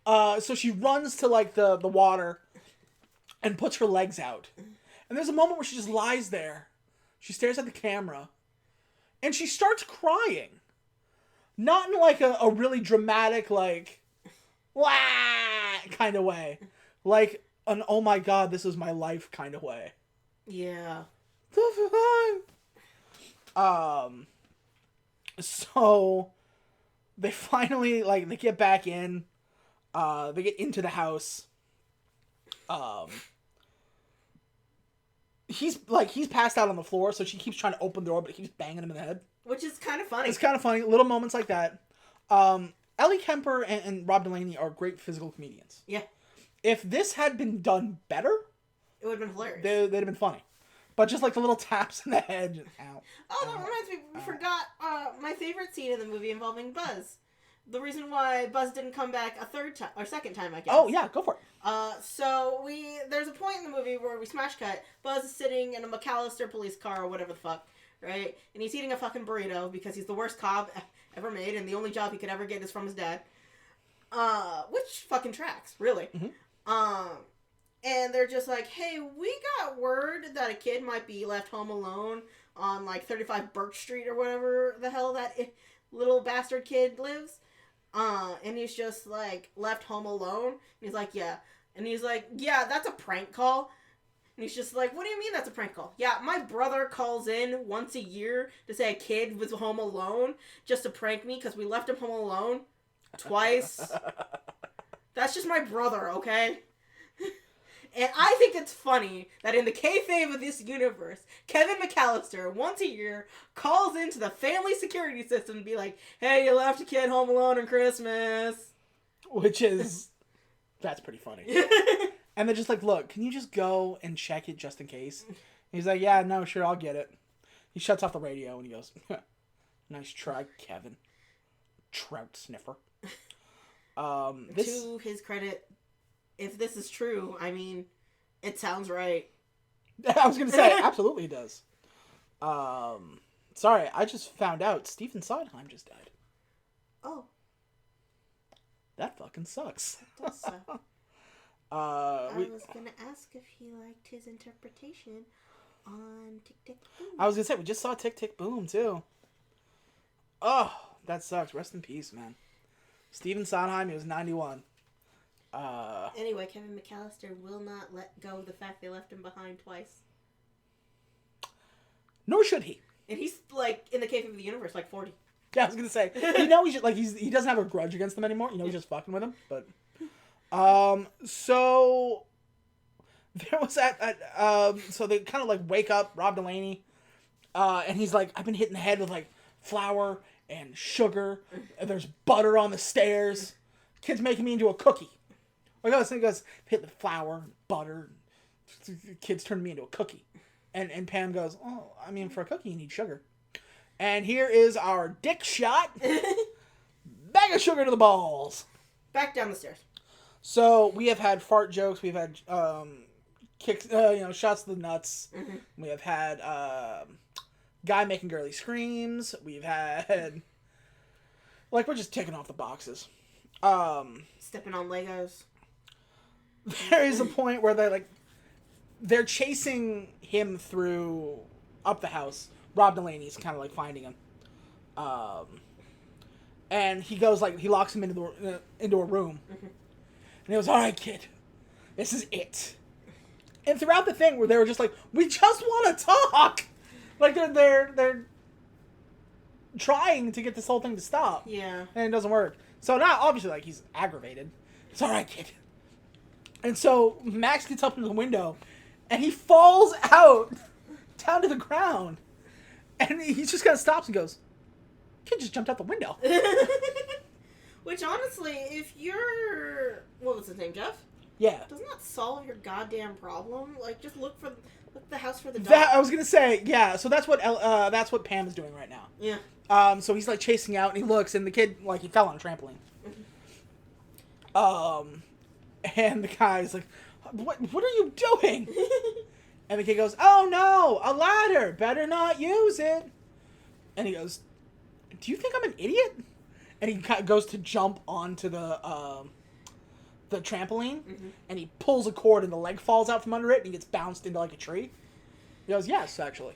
Speaker 1: So she runs to, like, the water and puts her legs out. And there's a moment where she just lies there. She stares at the camera. And she starts crying. Not in, like, a really dramatic, like, wah kind of way. Like, an oh my god, this is my life kind of way.
Speaker 2: Yeah.
Speaker 1: So they finally, like, they get back in. They get into the house. He's passed out on the floor, so she keeps trying to open the door, but he keeps banging him in the head.
Speaker 2: Which is kind of funny.
Speaker 1: It's kind of funny. Little moments like that. Ellie Kemper and Rob Delaney are great physical comedians.
Speaker 2: Yeah.
Speaker 1: If this had been done better,
Speaker 2: it would have been hilarious.
Speaker 1: They'd have been funny. But just like the little taps in the head. Ow.
Speaker 2: Oh, that reminds me. We forgot my favorite scene in the movie involving Buzz. The reason why Buzz didn't come back a third time, or second time, I guess.
Speaker 1: Oh, yeah, go for it.
Speaker 2: So there's a point in the movie where we smash cut. Buzz is sitting in a McAllister police car or whatever the fuck, right? And he's eating a fucking burrito because he's the worst cop ever made, and the only job he could ever get is from his dad. Which fucking tracks, really.
Speaker 1: Mm-hmm.
Speaker 2: And they're just like, hey, we got word that a kid might be left home alone on, like, 35 Birch Street or whatever the hell that little bastard kid lives. And he's just, like, left home alone. And he's like, yeah. And he's like, yeah, that's a prank call. And he's just like, what do you mean that's a prank call? Yeah, my brother calls in once a year to say a kid was home alone just to prank me because we left him home alone twice. That's just my brother, okay? And I think it's funny that in the kayfabe of this universe, Kevin McAllister, once a year, calls into the family security system to be like, hey, you left a kid home alone on Christmas.
Speaker 1: Which is... That's pretty funny. And they're just like, look, can you just go and check it just in case? And he's like, yeah, no, sure, I'll get it. He shuts off the radio and he goes, nice try, Kevin. Trout sniffer.
Speaker 2: To his credit, if this is true, I mean, it sounds right.
Speaker 1: I was going to say, absolutely it does. Sorry, I just found out Stephen Sondheim just died.
Speaker 2: Oh.
Speaker 1: That fucking sucks.
Speaker 2: That does suck. I was going to ask if he liked his interpretation on Tick, Tick, Boom.
Speaker 1: I was going to say, we just saw Tick, Tick, Boom, too. Oh, that sucks. Rest in peace, man. Stephen Sondheim, he was 91.
Speaker 2: Anyway, Kevin McAllister will not let go of the fact they left him behind twice.
Speaker 1: Nor should he.
Speaker 2: And he's, like, in the cave of the universe, like 40.
Speaker 1: Yeah, I was gonna say. You know, he doesn't have a grudge against them anymore. You know, he's just fucking with him. But, so there was so they kind of like wake up Rob Delaney, and he's like, I've been hitting the head with like flour and sugar, and there's butter on the stairs. Kid's making me into a cookie. He goes, hit the flour, butter, kid's turning me into a cookie. And Pam goes, oh, I mean, for a cookie you need sugar. And here is our dick shot. Bag of sugar to the balls.
Speaker 2: Back down the stairs.
Speaker 1: So we have had fart jokes. We've had kicks, shots to the nuts.
Speaker 2: Mm-hmm.
Speaker 1: We have had guy making girly screams. We've had we're just ticking off the boxes.
Speaker 2: Stepping on Legos.
Speaker 1: There is a point where they're chasing him up the house. Rob Delaney's kind of finding him. And he goes he locks him into a room.
Speaker 2: Mm-hmm.
Speaker 1: And he goes, "All right, kid, this is it." And throughout the thing where they were just "We just want to talk." They're trying to get this whole thing to stop.
Speaker 2: Yeah.
Speaker 1: And it doesn't work. So now obviously he's aggravated. It's all right, kid. And so Max gets up into the window and he falls out down to the ground. And he just kind of stops and goes, "Kid just jumped out the window."
Speaker 2: Which honestly, if you're, what was his name, Jeff?
Speaker 1: Yeah.
Speaker 2: Doesn't that solve your goddamn problem? Just look the house for the dog.
Speaker 1: I was gonna say, yeah. So that's what Pam is doing right now.
Speaker 2: Yeah.
Speaker 1: So he's chasing out, and he looks, and the kid he fell on a trampoline. And the guy's like, "What are you doing?" And the kid goes, "Oh no, a ladder. Better not use it." And he goes, "Do you think I'm an idiot?" And he goes to jump onto the trampoline, and he pulls a cord, and the leg falls out from under it, and he gets bounced into a tree. He goes, "Yes, actually."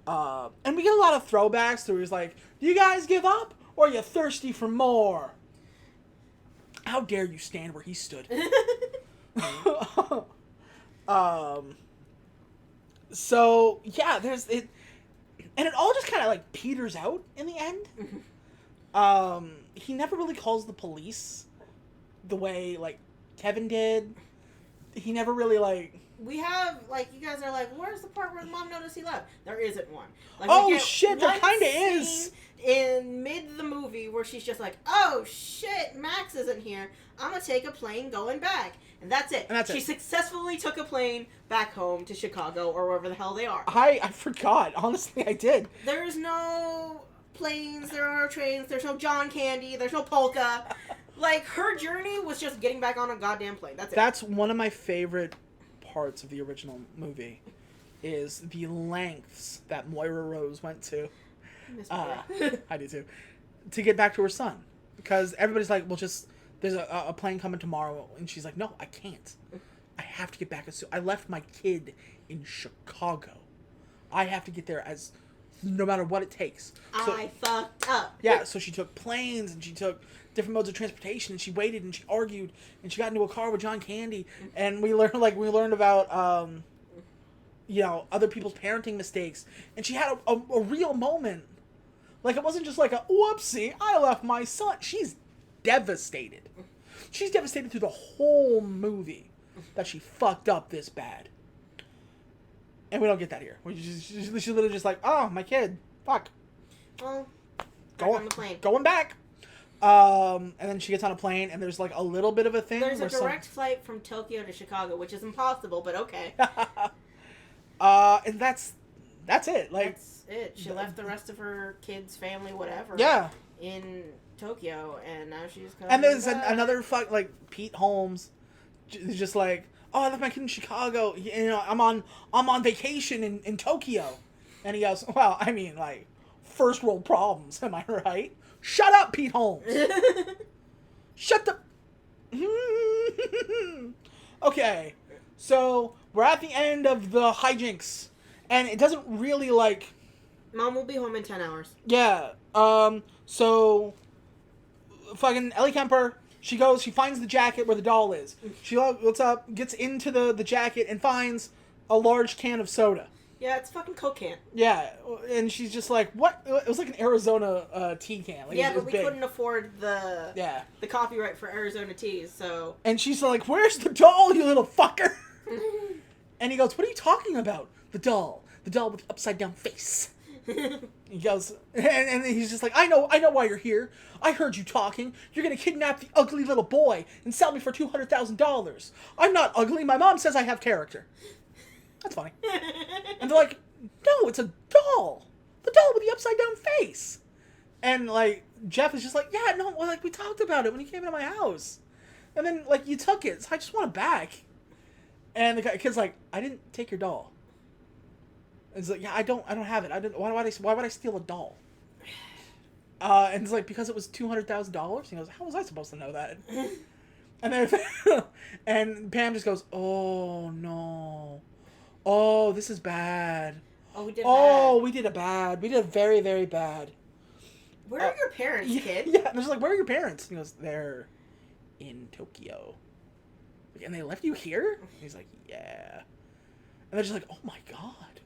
Speaker 1: And we get a lot of throwbacks where he's like, "Do you guys give up, or are you thirsty for more? How dare you stand where he stood?" So yeah, there's it, and it all just kind of peters out in the end. He never really calls the police the way Kevin did. He never really
Speaker 2: We have you guys are where's the part where the mom noticed he left? There isn't one.
Speaker 1: Oh shit, there kind of is.
Speaker 2: In mid the movie where she's just "Oh shit, Max isn't here. I'm gonna take a plane going back," and that's it. She successfully took a plane back home to Chicago or wherever the hell they are.
Speaker 1: I forgot. Honestly, I did.
Speaker 2: There's no planes. There are no trains. There's no John Candy. There's no polka. Her journey was just getting back on a goddamn plane. That's it.
Speaker 1: That's one of my favorite parts of the original movie, is the lengths that Moira Rose went to. I do too. To get back to her son, because everybody's there's a plane coming tomorrow, and she's like, "No, I can't. I have to get back as soon. I left my kid in Chicago. I have to get there no matter what it takes." So,
Speaker 2: I fucked up.
Speaker 1: Yeah, so she took planes, and she took different modes of transportation, and she waited, and she argued, and she got into a car with John Candy, and we learned about other people's parenting mistakes, and she had a real moment. It wasn't just a whoopsie, I left my son. She's devastated. She's devastated through the whole movie that she fucked up this bad. And we don't get that here. She's literally just "Oh, my kid. Fuck."
Speaker 2: Well,
Speaker 1: on
Speaker 2: the plane.
Speaker 1: Going back. And then she gets on a plane, and there's a little bit of a thing.
Speaker 2: There's a direct flight from Tokyo to Chicago, which is impossible, but okay.
Speaker 1: And that's it.
Speaker 2: That's it. She left the rest of her kids, family, whatever.
Speaker 1: Yeah.
Speaker 2: In Tokyo, and now she's coming.
Speaker 1: And there's another Pete Holmes, just "Oh, I left my kid in Chicago. I'm on vacation in Tokyo," and he goes, "Well, I mean, first world problems. Am I right? Shut up, Pete Holmes. Shut the." Okay, so we're at the end of the hijinks, and it doesn't really
Speaker 2: Mom will be home in 10 hours.
Speaker 1: Yeah. So fucking Ellie Kemper, she finds the jacket where the doll is. She looks up, gets into the jacket, and finds a large can of soda.
Speaker 2: Yeah, it's fucking Coke can.
Speaker 1: Yeah, and she's just what? It was an Arizona tea can.
Speaker 2: But we couldn't afford the copyright for Arizona teas, so. And
Speaker 1: she's "Where's the doll, you little fucker?" And he goes, "What are you talking about? The doll with the upside down face." He goes, and he's just "I know why you're here. I heard you talking. You're gonna kidnap the ugly little boy and sell me for $200,000. I'm not ugly. My mom says I have character." That's funny. And they're "No, it's a doll. The doll with the upside down face." And Jeff is just "Yeah, no, we talked about it when he came into my house." And then, like, you took it, so I just want it back. And the kid's like, I didn't take your doll. And he's like, yeah, I don't have it. Why would I steal a doll? And it's like, because it was $200,000? He goes, how was I supposed to know that? And then, and Pam just goes, oh, no. Oh, this is bad.
Speaker 2: Oh, we did
Speaker 1: bad.
Speaker 2: We
Speaker 1: did a bad. We did a very, very bad.
Speaker 2: Where are your parents, kid?
Speaker 1: Yeah, and they're just like, where are your parents? And he goes, they're in Tokyo. And they left you here? And he's like, yeah. And they're just like, oh my god.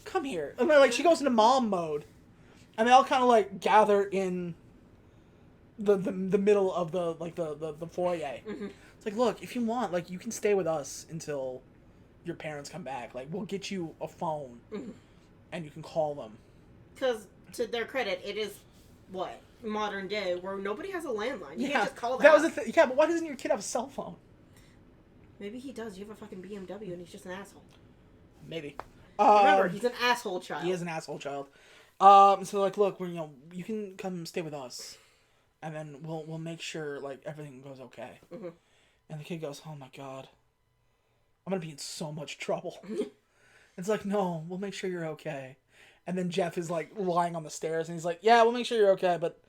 Speaker 1: Come here. And then, like, she goes into mom mode. And they all kind of, like, gather in the middle of the foyer. Mm-hmm. It's like, look, if you want, like, you can stay with us until your parents come back. Like, we'll get you a phone. Mm-hmm. And you can call them.
Speaker 2: Because, to their credit, it is, what, modern day, where nobody has a landline. You can't just call them.
Speaker 1: That was the thing. Yeah, but why doesn't your kid have a cell phone?
Speaker 2: Maybe he does. You have a fucking BMW and he's just an asshole.
Speaker 1: Maybe.
Speaker 2: Remember, he's an asshole child.
Speaker 1: He is an asshole child. So like, look, you can come stay with us, and then we'll make sure like everything goes okay. Mm-hmm. And the kid goes, oh my god, I'm gonna be in so much trouble. It's like, no, we'll make sure you're okay. And then Jeff is like lying on the stairs, and he's like, yeah, we'll make sure you're okay, but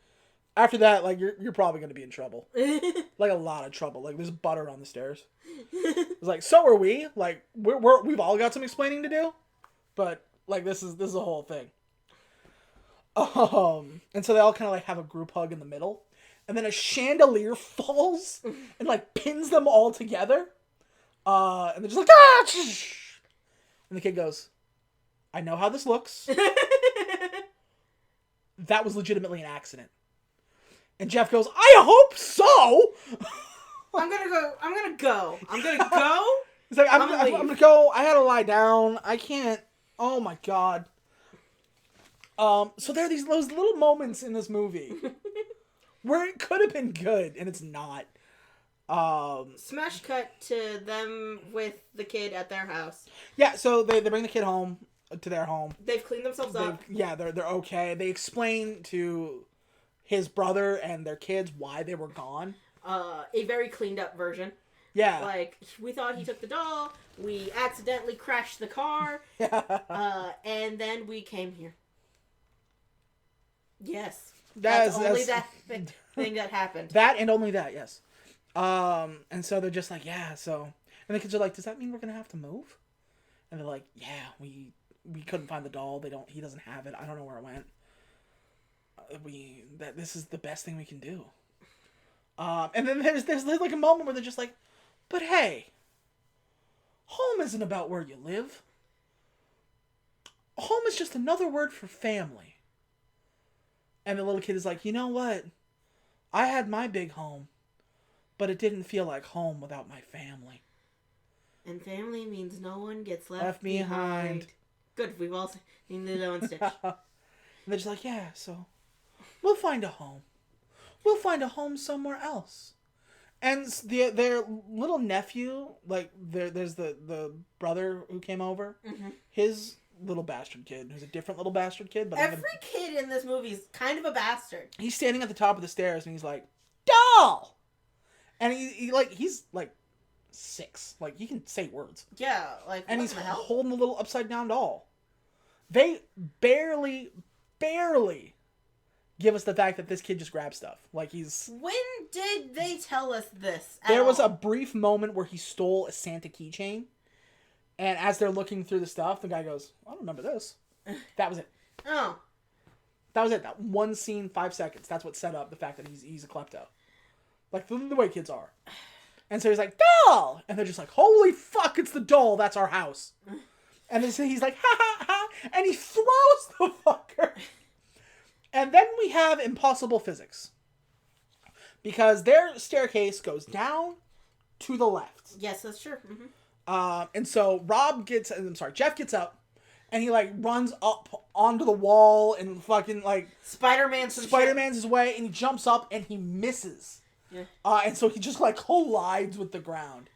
Speaker 1: after that, like, you're probably gonna be in trouble. Like, a lot of trouble. Like, there's butter on the stairs. It's like, so are we. Like, we've all got some explaining to do. But, like, this is a whole thing. And so they all kind of, like, have a group hug in the middle. And then a chandelier falls and, like, pins them all together. And they're just like, ah! And the kid goes, I know how this looks. That was legitimately an accident. And Jeff goes, I hope so!
Speaker 2: I'm gonna go.
Speaker 1: He's like, I'm gonna go. I had to lie down. I can't. Oh my god. So there are those little moments in this movie where it could have been good, and it's not.
Speaker 2: Smash cut to them with the kid at their house.
Speaker 1: Yeah, so they bring the kid home, to their home.
Speaker 2: They've cleaned themselves up.
Speaker 1: Yeah, they're okay. They explain to his brother and their kids why they were gone.
Speaker 2: A very cleaned up version.
Speaker 1: Yeah.
Speaker 2: Like, we thought he took the doll, we accidentally crashed the car, and then we came here. Yes. That's only that thing that happened.
Speaker 1: That and only that, yes. And so they're just like, yeah, so... And the kids are like, does that mean we're gonna have to move? And they're like, yeah, we couldn't find the doll. He doesn't have it. I don't know where it went. This is the best thing we can do. And then there's like a moment where they're just like, but hey, home isn't about where you live. Home is just another word for family. And the little kid is like, you know what? I had my big home, but it didn't feel like home without my family.
Speaker 2: And family means no one gets left behind. Good, we've all seen the Lilo and Stitch.
Speaker 1: And they're just like, yeah, so we'll find a home. We'll find a home somewhere else. And their little nephew, like, there's the brother who came over. Mm-hmm. His little bastard kid, who's a different little bastard kid. But
Speaker 2: every kid in this movie is kind of a bastard.
Speaker 1: He's standing at the top of the stairs, and he's like, doll! And he's like 6. Like, he can say words.
Speaker 2: Yeah, like,
Speaker 1: and he's holding a little upside down doll. They barely give us the fact that this kid just grabs stuff. Like, he's...
Speaker 2: When did they tell us this?
Speaker 1: There was a brief moment where he stole a Santa keychain. And as they're looking through the stuff, the guy goes, I don't remember this. That was it.
Speaker 2: Oh.
Speaker 1: That was it. That one scene, 5 seconds. That's what set up the fact that he's a klepto. Like, the way kids are. And so he's like, doll! And they're just like, holy fuck, it's the doll. That's our house. And then he's like, ha ha ha. And he throws the fucker. And then we have impossible physics. Because their staircase goes down to the left.
Speaker 2: Yes, that's true. Mm-hmm.
Speaker 1: And so Jeff gets up. And he, like, runs up onto the wall and fucking, like...
Speaker 2: Spider-Man's
Speaker 1: his way. And he jumps up and he misses.
Speaker 2: Yeah.
Speaker 1: And so he just, like, collides with the ground.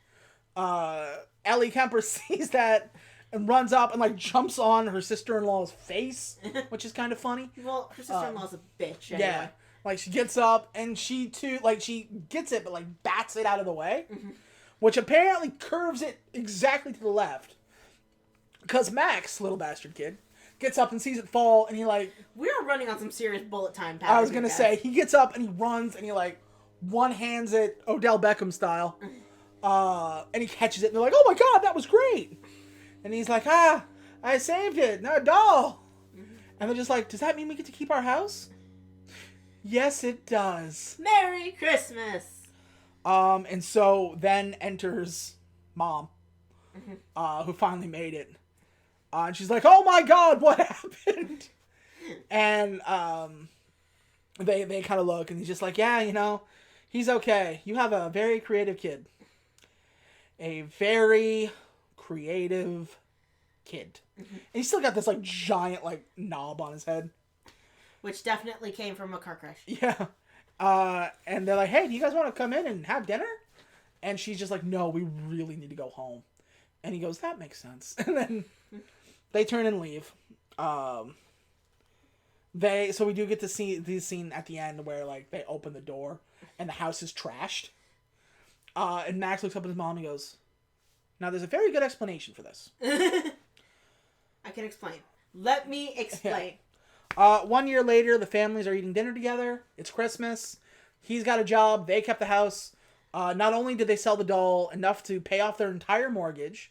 Speaker 1: Ellie Kemper sees that and runs up and, like, jumps on her sister-in-law's face, which is kind of funny.
Speaker 2: Well, her sister-in-law's a bitch, anyway.
Speaker 1: Yeah. Like, she gets up, and she gets it, but, like, bats it out of the way. Which apparently curves it exactly to the left. Because Max, little bastard kid, gets up and sees it fall, and he, like...
Speaker 2: We're running on some serious bullet time pattern.
Speaker 1: I was gonna say, he gets up, and he runs, and he, like, one-hands it Odell Beckham style. And he catches it, and they're like, oh my god, that was great! And he's like, I saved it, not a doll! And they're just like, does that mean we get to keep our house? Yes, it does.
Speaker 2: Merry Christmas!
Speaker 1: And so then enters Mom, who finally made it. And she's like, oh my god, what happened? And they kind of look, and he's just like, yeah, you know, he's okay. You have a very creative kid. A very creative kid. And he's still got this, like, giant, like, knob on his head.
Speaker 2: Which definitely came from a car crash.
Speaker 1: Yeah. And they're like, hey, do you guys want to come in and have dinner? And she's just like, no, we really need to go home. And he goes, that makes sense. And then they turn and leave. So we do get to see the scene at the end where, like, they open the door and the house is trashed. And Max looks up at his mom and goes, now there's a very good explanation for this.
Speaker 2: I can explain. Let me explain.
Speaker 1: 1 year later, the families are eating dinner together. It's Christmas. He's got a job. They kept the house. Not only did they sell the doll enough to pay off their entire mortgage,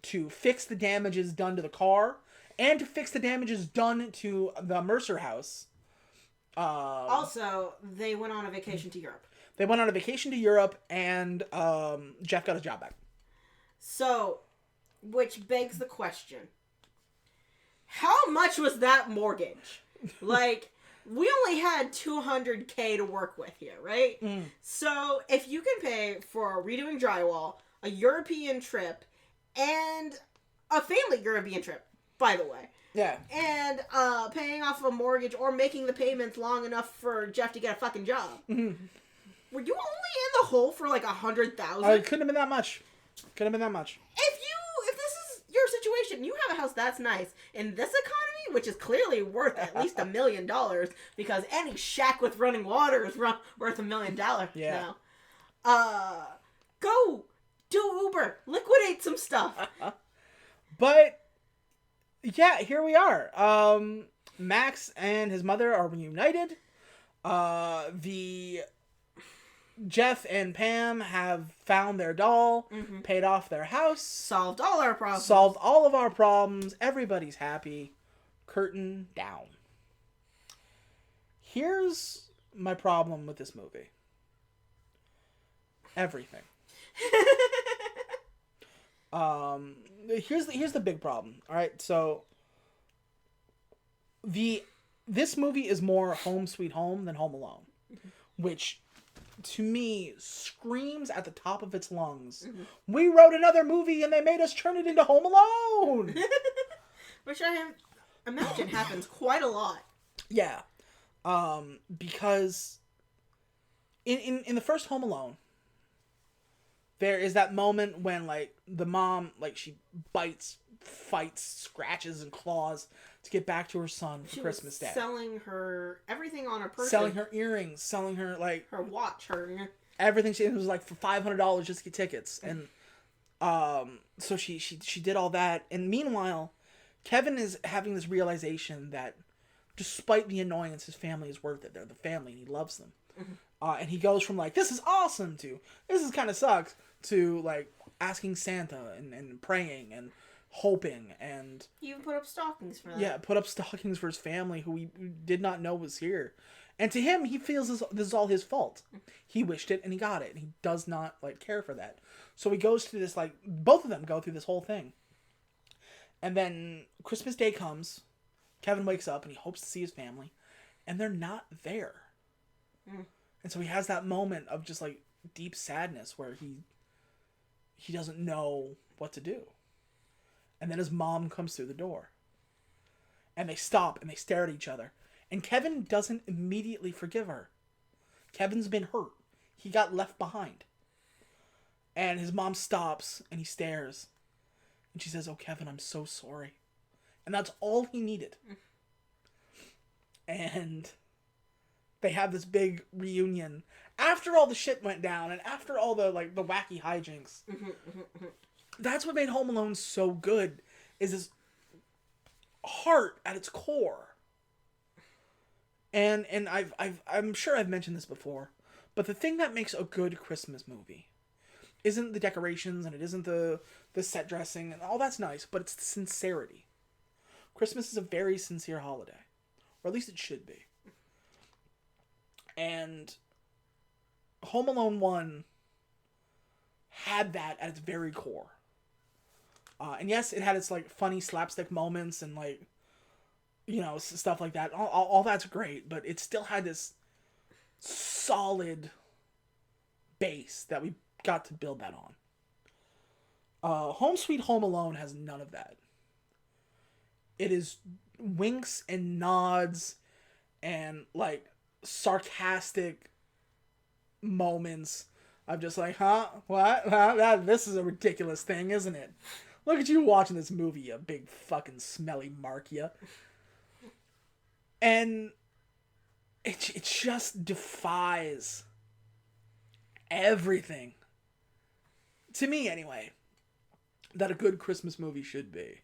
Speaker 1: to fix the damages done to the car, and to fix the damages done to the Mercer house.
Speaker 2: Also, they went on a vacation to Europe.
Speaker 1: They went on a vacation to Europe, and Jeff got his job back. So,
Speaker 2: which begs the question. How much was that mortgage? Like, we only had $200K to work with here, right? So, if you can pay for redoing drywall, a European trip, and a family European trip, by the way.
Speaker 1: Yeah.
Speaker 2: And paying off a mortgage or making the payments long enough for Jeff to get a fucking job. Were you only in the hole for like $100,000?
Speaker 1: It couldn't have been that much. Couldn't have been that much.
Speaker 2: If this is your situation, you have a house that's nice in this economy, which is clearly worth at least $1 million, because any shack with running water is worth $1 million now. Go do Uber, liquidate some stuff.
Speaker 1: But yeah, here we are. Max and his mother are reunited. Jeff and Pam have found their doll, paid off their house,
Speaker 2: solved all our problems.
Speaker 1: Solved all of our problems. Everybody's happy. Curtain down. Here's my problem with this movie. Everything. Here's the big problem. All right, so this movie is more Home Sweet Home than Home Alone, which to me screams at the top of its lungs. We wrote another movie and they made us turn it into Home Alone.
Speaker 2: Which I imagine happens quite a lot.
Speaker 1: Yeah. Because in the first Home Alone, there is that moment when, like, the mom, like, she bites, fights, scratches, and claws to get back to her son for Christmas Day.
Speaker 2: Selling her everything on her person.
Speaker 1: Selling her earrings, selling her, like...
Speaker 2: her watch, her...
Speaker 1: everything. It was, like, for $500 just to get tickets. And, so she did all that. And meanwhile, Kevin is having this realization that despite the annoyance, his family is worth it. They're the family, and he loves them. And he goes from, like, this is awesome to, this is kind of sucks, to, like, asking Santa and praying and hoping and...
Speaker 2: He even put up stockings for them.
Speaker 1: Yeah, put up stockings for his family who he did not know was here. And to him, he feels this is all his fault. He wished it and he got it. And he does not, like, care for that. So he goes through this, like, both of them go through this whole thing. And then Christmas Day comes. Kevin wakes up and he hopes to see his family. And they're not there. And so he has that moment of just, like, deep sadness where he doesn't know what to do. And then his mom comes through the door. And they stop and they stare at each other. And Kevin doesn't immediately forgive her. Kevin's been hurt. He got left behind. And his mom stops and he stares. And she says, "Oh, Kevin, I'm so sorry." And that's all he needed. And they have this big reunion after all the shit went down and after all the the wacky hijinks. That's what made Home Alone so good, is this heart at its core. And I'm sure I've mentioned this before, but the thing that makes a good Christmas movie isn't the decorations, and it isn't the set dressing, and all that's nice, but it's the sincerity. Christmas is a very sincere holiday, or at least it should be. And Home Alone 1 had that at its very core. And yes, it had its funny slapstick moments and stuff like that. All that's great, but it still had this solid base that we got to build that on. Home Sweet Home Alone has none of that. It is winks and nods and sarcastic moments of just huh? What? Huh? This is a ridiculous thing, isn't it? Look at you watching this movie, you big fucking smelly mark, ya. And it just defies everything, to me anyway, that a good Christmas movie should be.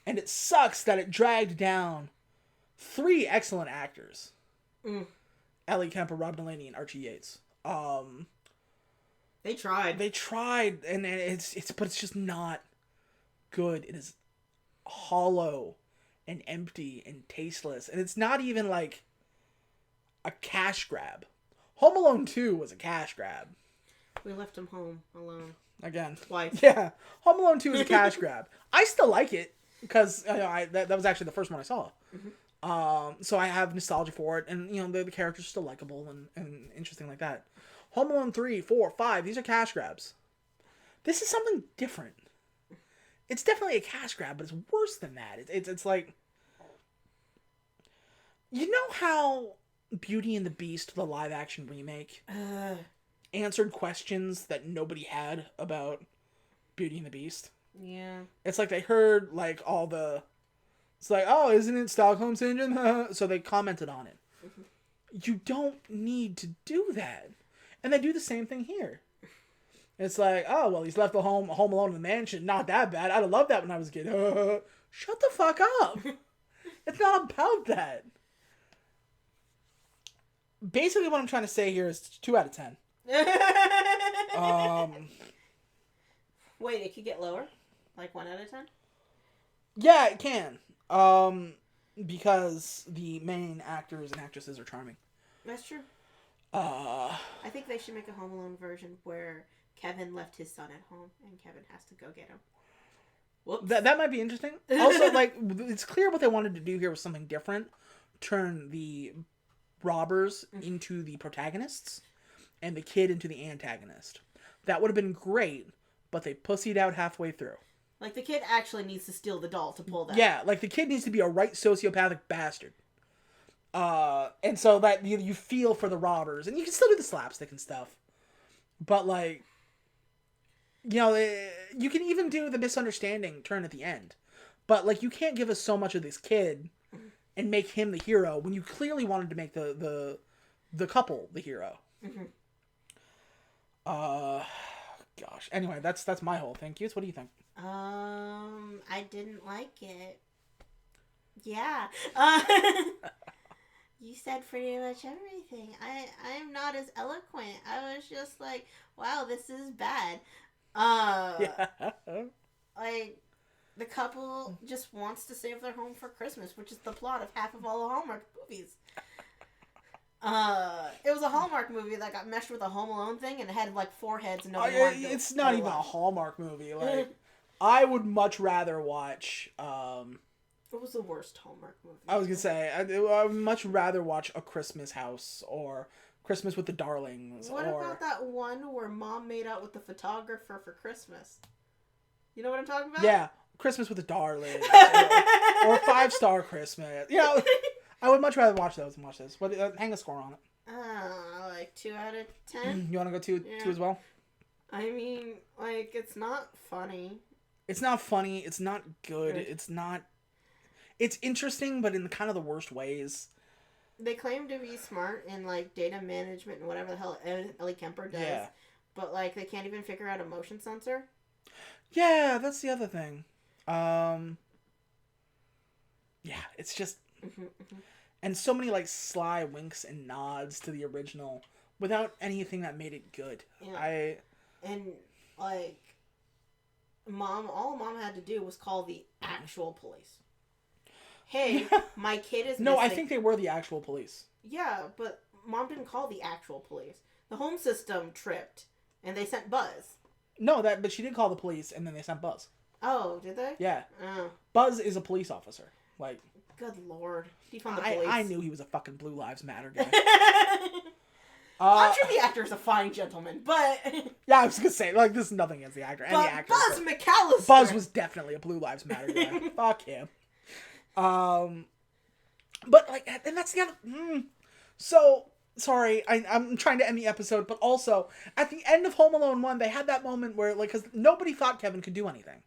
Speaker 1: And it sucks that it dragged down 3 excellent actors. Ellie Kemper, Rob Delaney, and Archie Yates.
Speaker 2: They tried,
Speaker 1: and but it's just not good. It is hollow and empty and tasteless, and it's not even a cash grab. Home Alone 2 was a cash grab.
Speaker 2: We left him home alone
Speaker 1: Again.
Speaker 2: twice.
Speaker 1: Yeah, Home Alone 2 is a cash grab. I still like it because that was actually the first one I saw. So I have nostalgia for it, and the characters are still likable and interesting like that. Home Alone 3, 4, 5, these are cash grabs. This is something different. It's definitely a cash grab, but it's worse than that. It's like, you know how Beauty and the Beast, the live action remake, answered questions that nobody had about Beauty and the Beast?
Speaker 2: Yeah.
Speaker 1: It's like they heard all the, it's like, oh, isn't it Stockholm Syndrome? So they commented on it. You don't need to do that. And they do the same thing here. It's like, oh, well, he's left home alone in the mansion. Not that bad. I'd have loved that when I was a kid. Shut the fuck up. It's not about that. Basically, what I'm trying to say here is 2 out of 10.
Speaker 2: Wait, it could get lower? 1 out of 10?
Speaker 1: Yeah, it can. Because the main actors and actresses are charming.
Speaker 2: That's true. I think they should make a Home Alone version where Kevin left his son at home and Kevin has to go get him. Whoops.
Speaker 1: That might be interesting. Also, it's clear what they wanted to do here was something different. Turn the robbers into the protagonists and the kid into the antagonist. That would have been great, but they pussied out halfway through.
Speaker 2: The kid actually needs to steal the doll to pull that.
Speaker 1: Yeah, the kid needs to be a right sociopathic bastard. And so that you feel for the robbers, and you can still do the slapstick and stuff. But you can even do the misunderstanding turn at the end. But you can't give us so much of this kid and make him the hero when you clearly wanted to make the couple the hero. Gosh. Anyway, that's my whole thing. Q's, what do you think?
Speaker 2: I didn't like it. Yeah. You said pretty much everything. I'm not as eloquent. I was just like, wow, this is bad.
Speaker 1: Yeah.
Speaker 2: The couple just wants to save their home for Christmas, which is the plot of half of all the Hallmark movies. It was a Hallmark movie that got meshed with a Home Alone thing, and it had 4 heads and nobody wanted to.
Speaker 1: It's not even a Hallmark movie. I would much rather watch.
Speaker 2: What was the worst Hallmark movie?
Speaker 1: I was gonna say I would much rather watch A Christmas House or Christmas with the Darlings.
Speaker 2: What about that one where Mom made out with the photographer for Christmas? You know what I'm talking about?
Speaker 1: Yeah, Christmas with the Darlings or 5 Star Christmas. I would much rather watch those than watch this. But hang a score on it.
Speaker 2: 2 out of 10.
Speaker 1: You want to go 2 as well?
Speaker 2: I mean, it's not funny.
Speaker 1: It's not funny. It's not good. It's not. It's interesting, but in kind of the worst ways.
Speaker 2: They claim to be smart in, like, data management and whatever the hell Ellie Kemper does.
Speaker 1: Yeah.
Speaker 2: But, like, they can't even figure out a motion sensor.
Speaker 1: Yeah, that's the other thing. Yeah, it's just... And so many, like, sly winks and nods to the original without anything that made it good.
Speaker 2: Yeah. And, like, all Mom had to do was call the actual police. Hey, my kid is
Speaker 1: No,
Speaker 2: missing.
Speaker 1: I think they were the actual police.
Speaker 2: Yeah, but Mom didn't call the actual police. The home system tripped, and they sent Buzz.
Speaker 1: No, but she did call the police, and then they sent Buzz.
Speaker 2: Oh, did they?
Speaker 1: Yeah.
Speaker 2: Oh.
Speaker 1: Buzz is a police officer. Like...
Speaker 2: Good lord. Defund the police.
Speaker 1: I knew he was a fucking Blue Lives Matter guy.
Speaker 2: I'm sure the actor is a fine gentleman, but...
Speaker 1: Yeah, I was gonna say, like, this is nothing against the actor. Any actor.
Speaker 2: Buzz McAllister!
Speaker 1: Buzz was definitely a Blue Lives Matter guy. Fuck him. But, like, and that's the other... So, sorry, I'm trying to end the episode, but also, at the end of Home Alone 1, they had that moment where, like, because nobody thought Kevin could do anything.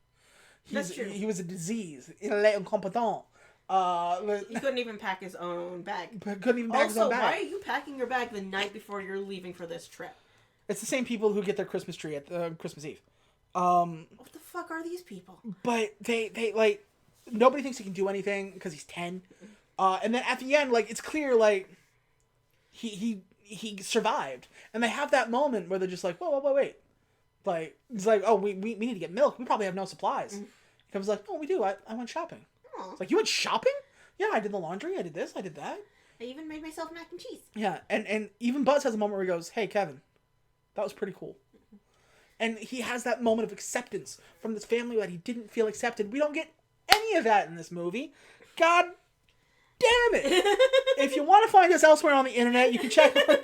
Speaker 2: That's true.
Speaker 1: He was a disease. Il est incompetent.
Speaker 2: He couldn't even pack his own bag.
Speaker 1: Couldn't even pack his own bag.
Speaker 2: Also, why are you packing your bag the night before you're leaving for this trip?
Speaker 1: It's the same people who get their Christmas tree at Christmas Eve.
Speaker 2: What the fuck are these people?
Speaker 1: But they like, nobody thinks he can do anything because he's 10. And then at the end, like, it's clear, like, he survived. And they have that moment where they're just like, whoa, wait. Like, it's like, oh, we need to get milk. We probably have no supplies. Kevin's like, oh, we do. I went shopping. It's like, you went shopping? Yeah, I did the laundry. I did this. I did that.
Speaker 2: I even made myself mac and cheese.
Speaker 1: Yeah, and even Buzz has a moment where he goes, hey, Kevin, that was pretty cool. And he has that moment of acceptance from this family that he didn't feel accepted. We don't get any of that in this movie. God damn it. If you want to find us elsewhere on the internet, you can check on...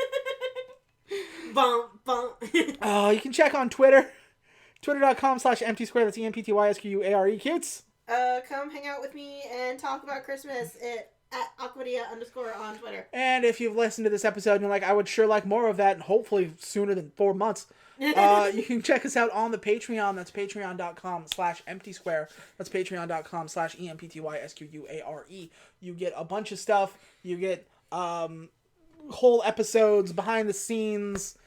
Speaker 1: you can check on Twitter. Twitter.com/emptysquare. That's emptysquare. Cutes.
Speaker 2: Come hang out with me and talk about Christmas at Aquadia_ on Twitter.
Speaker 1: And if you've listened to this episode and you're like, I would sure like more of that, and hopefully sooner than 4 months, you can check us out on the Patreon. That's patreon.com/emptysquare. That's patreon.com/emptysquare. You get a bunch of stuff. You get whole episodes, behind the scenes,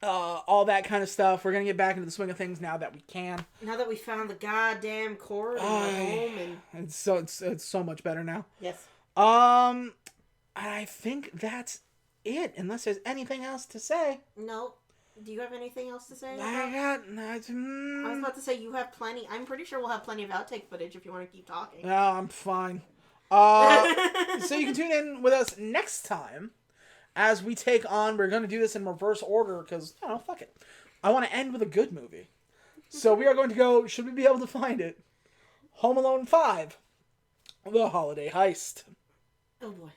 Speaker 1: all that kind of stuff. We're gonna get back into the swing of things now that we can.
Speaker 2: Now that we found the goddamn cord in our home, and
Speaker 1: it's so much better now.
Speaker 2: Yes.
Speaker 1: I think that's it. Unless there's anything else to say.
Speaker 2: No. Do you have anything else to say?
Speaker 1: I
Speaker 2: was about to say you have plenty. I'm pretty sure we'll have plenty of outtake footage if you want to keep talking.
Speaker 1: No, I'm fine. So you can tune in with us next time. As we take on, we're going to do this in reverse order because, I don't know, fuck it. I want to end with a good movie. So we are going to go, should we be able to find it, Home Alone 5, The Holiday Heist.
Speaker 2: Oh boy.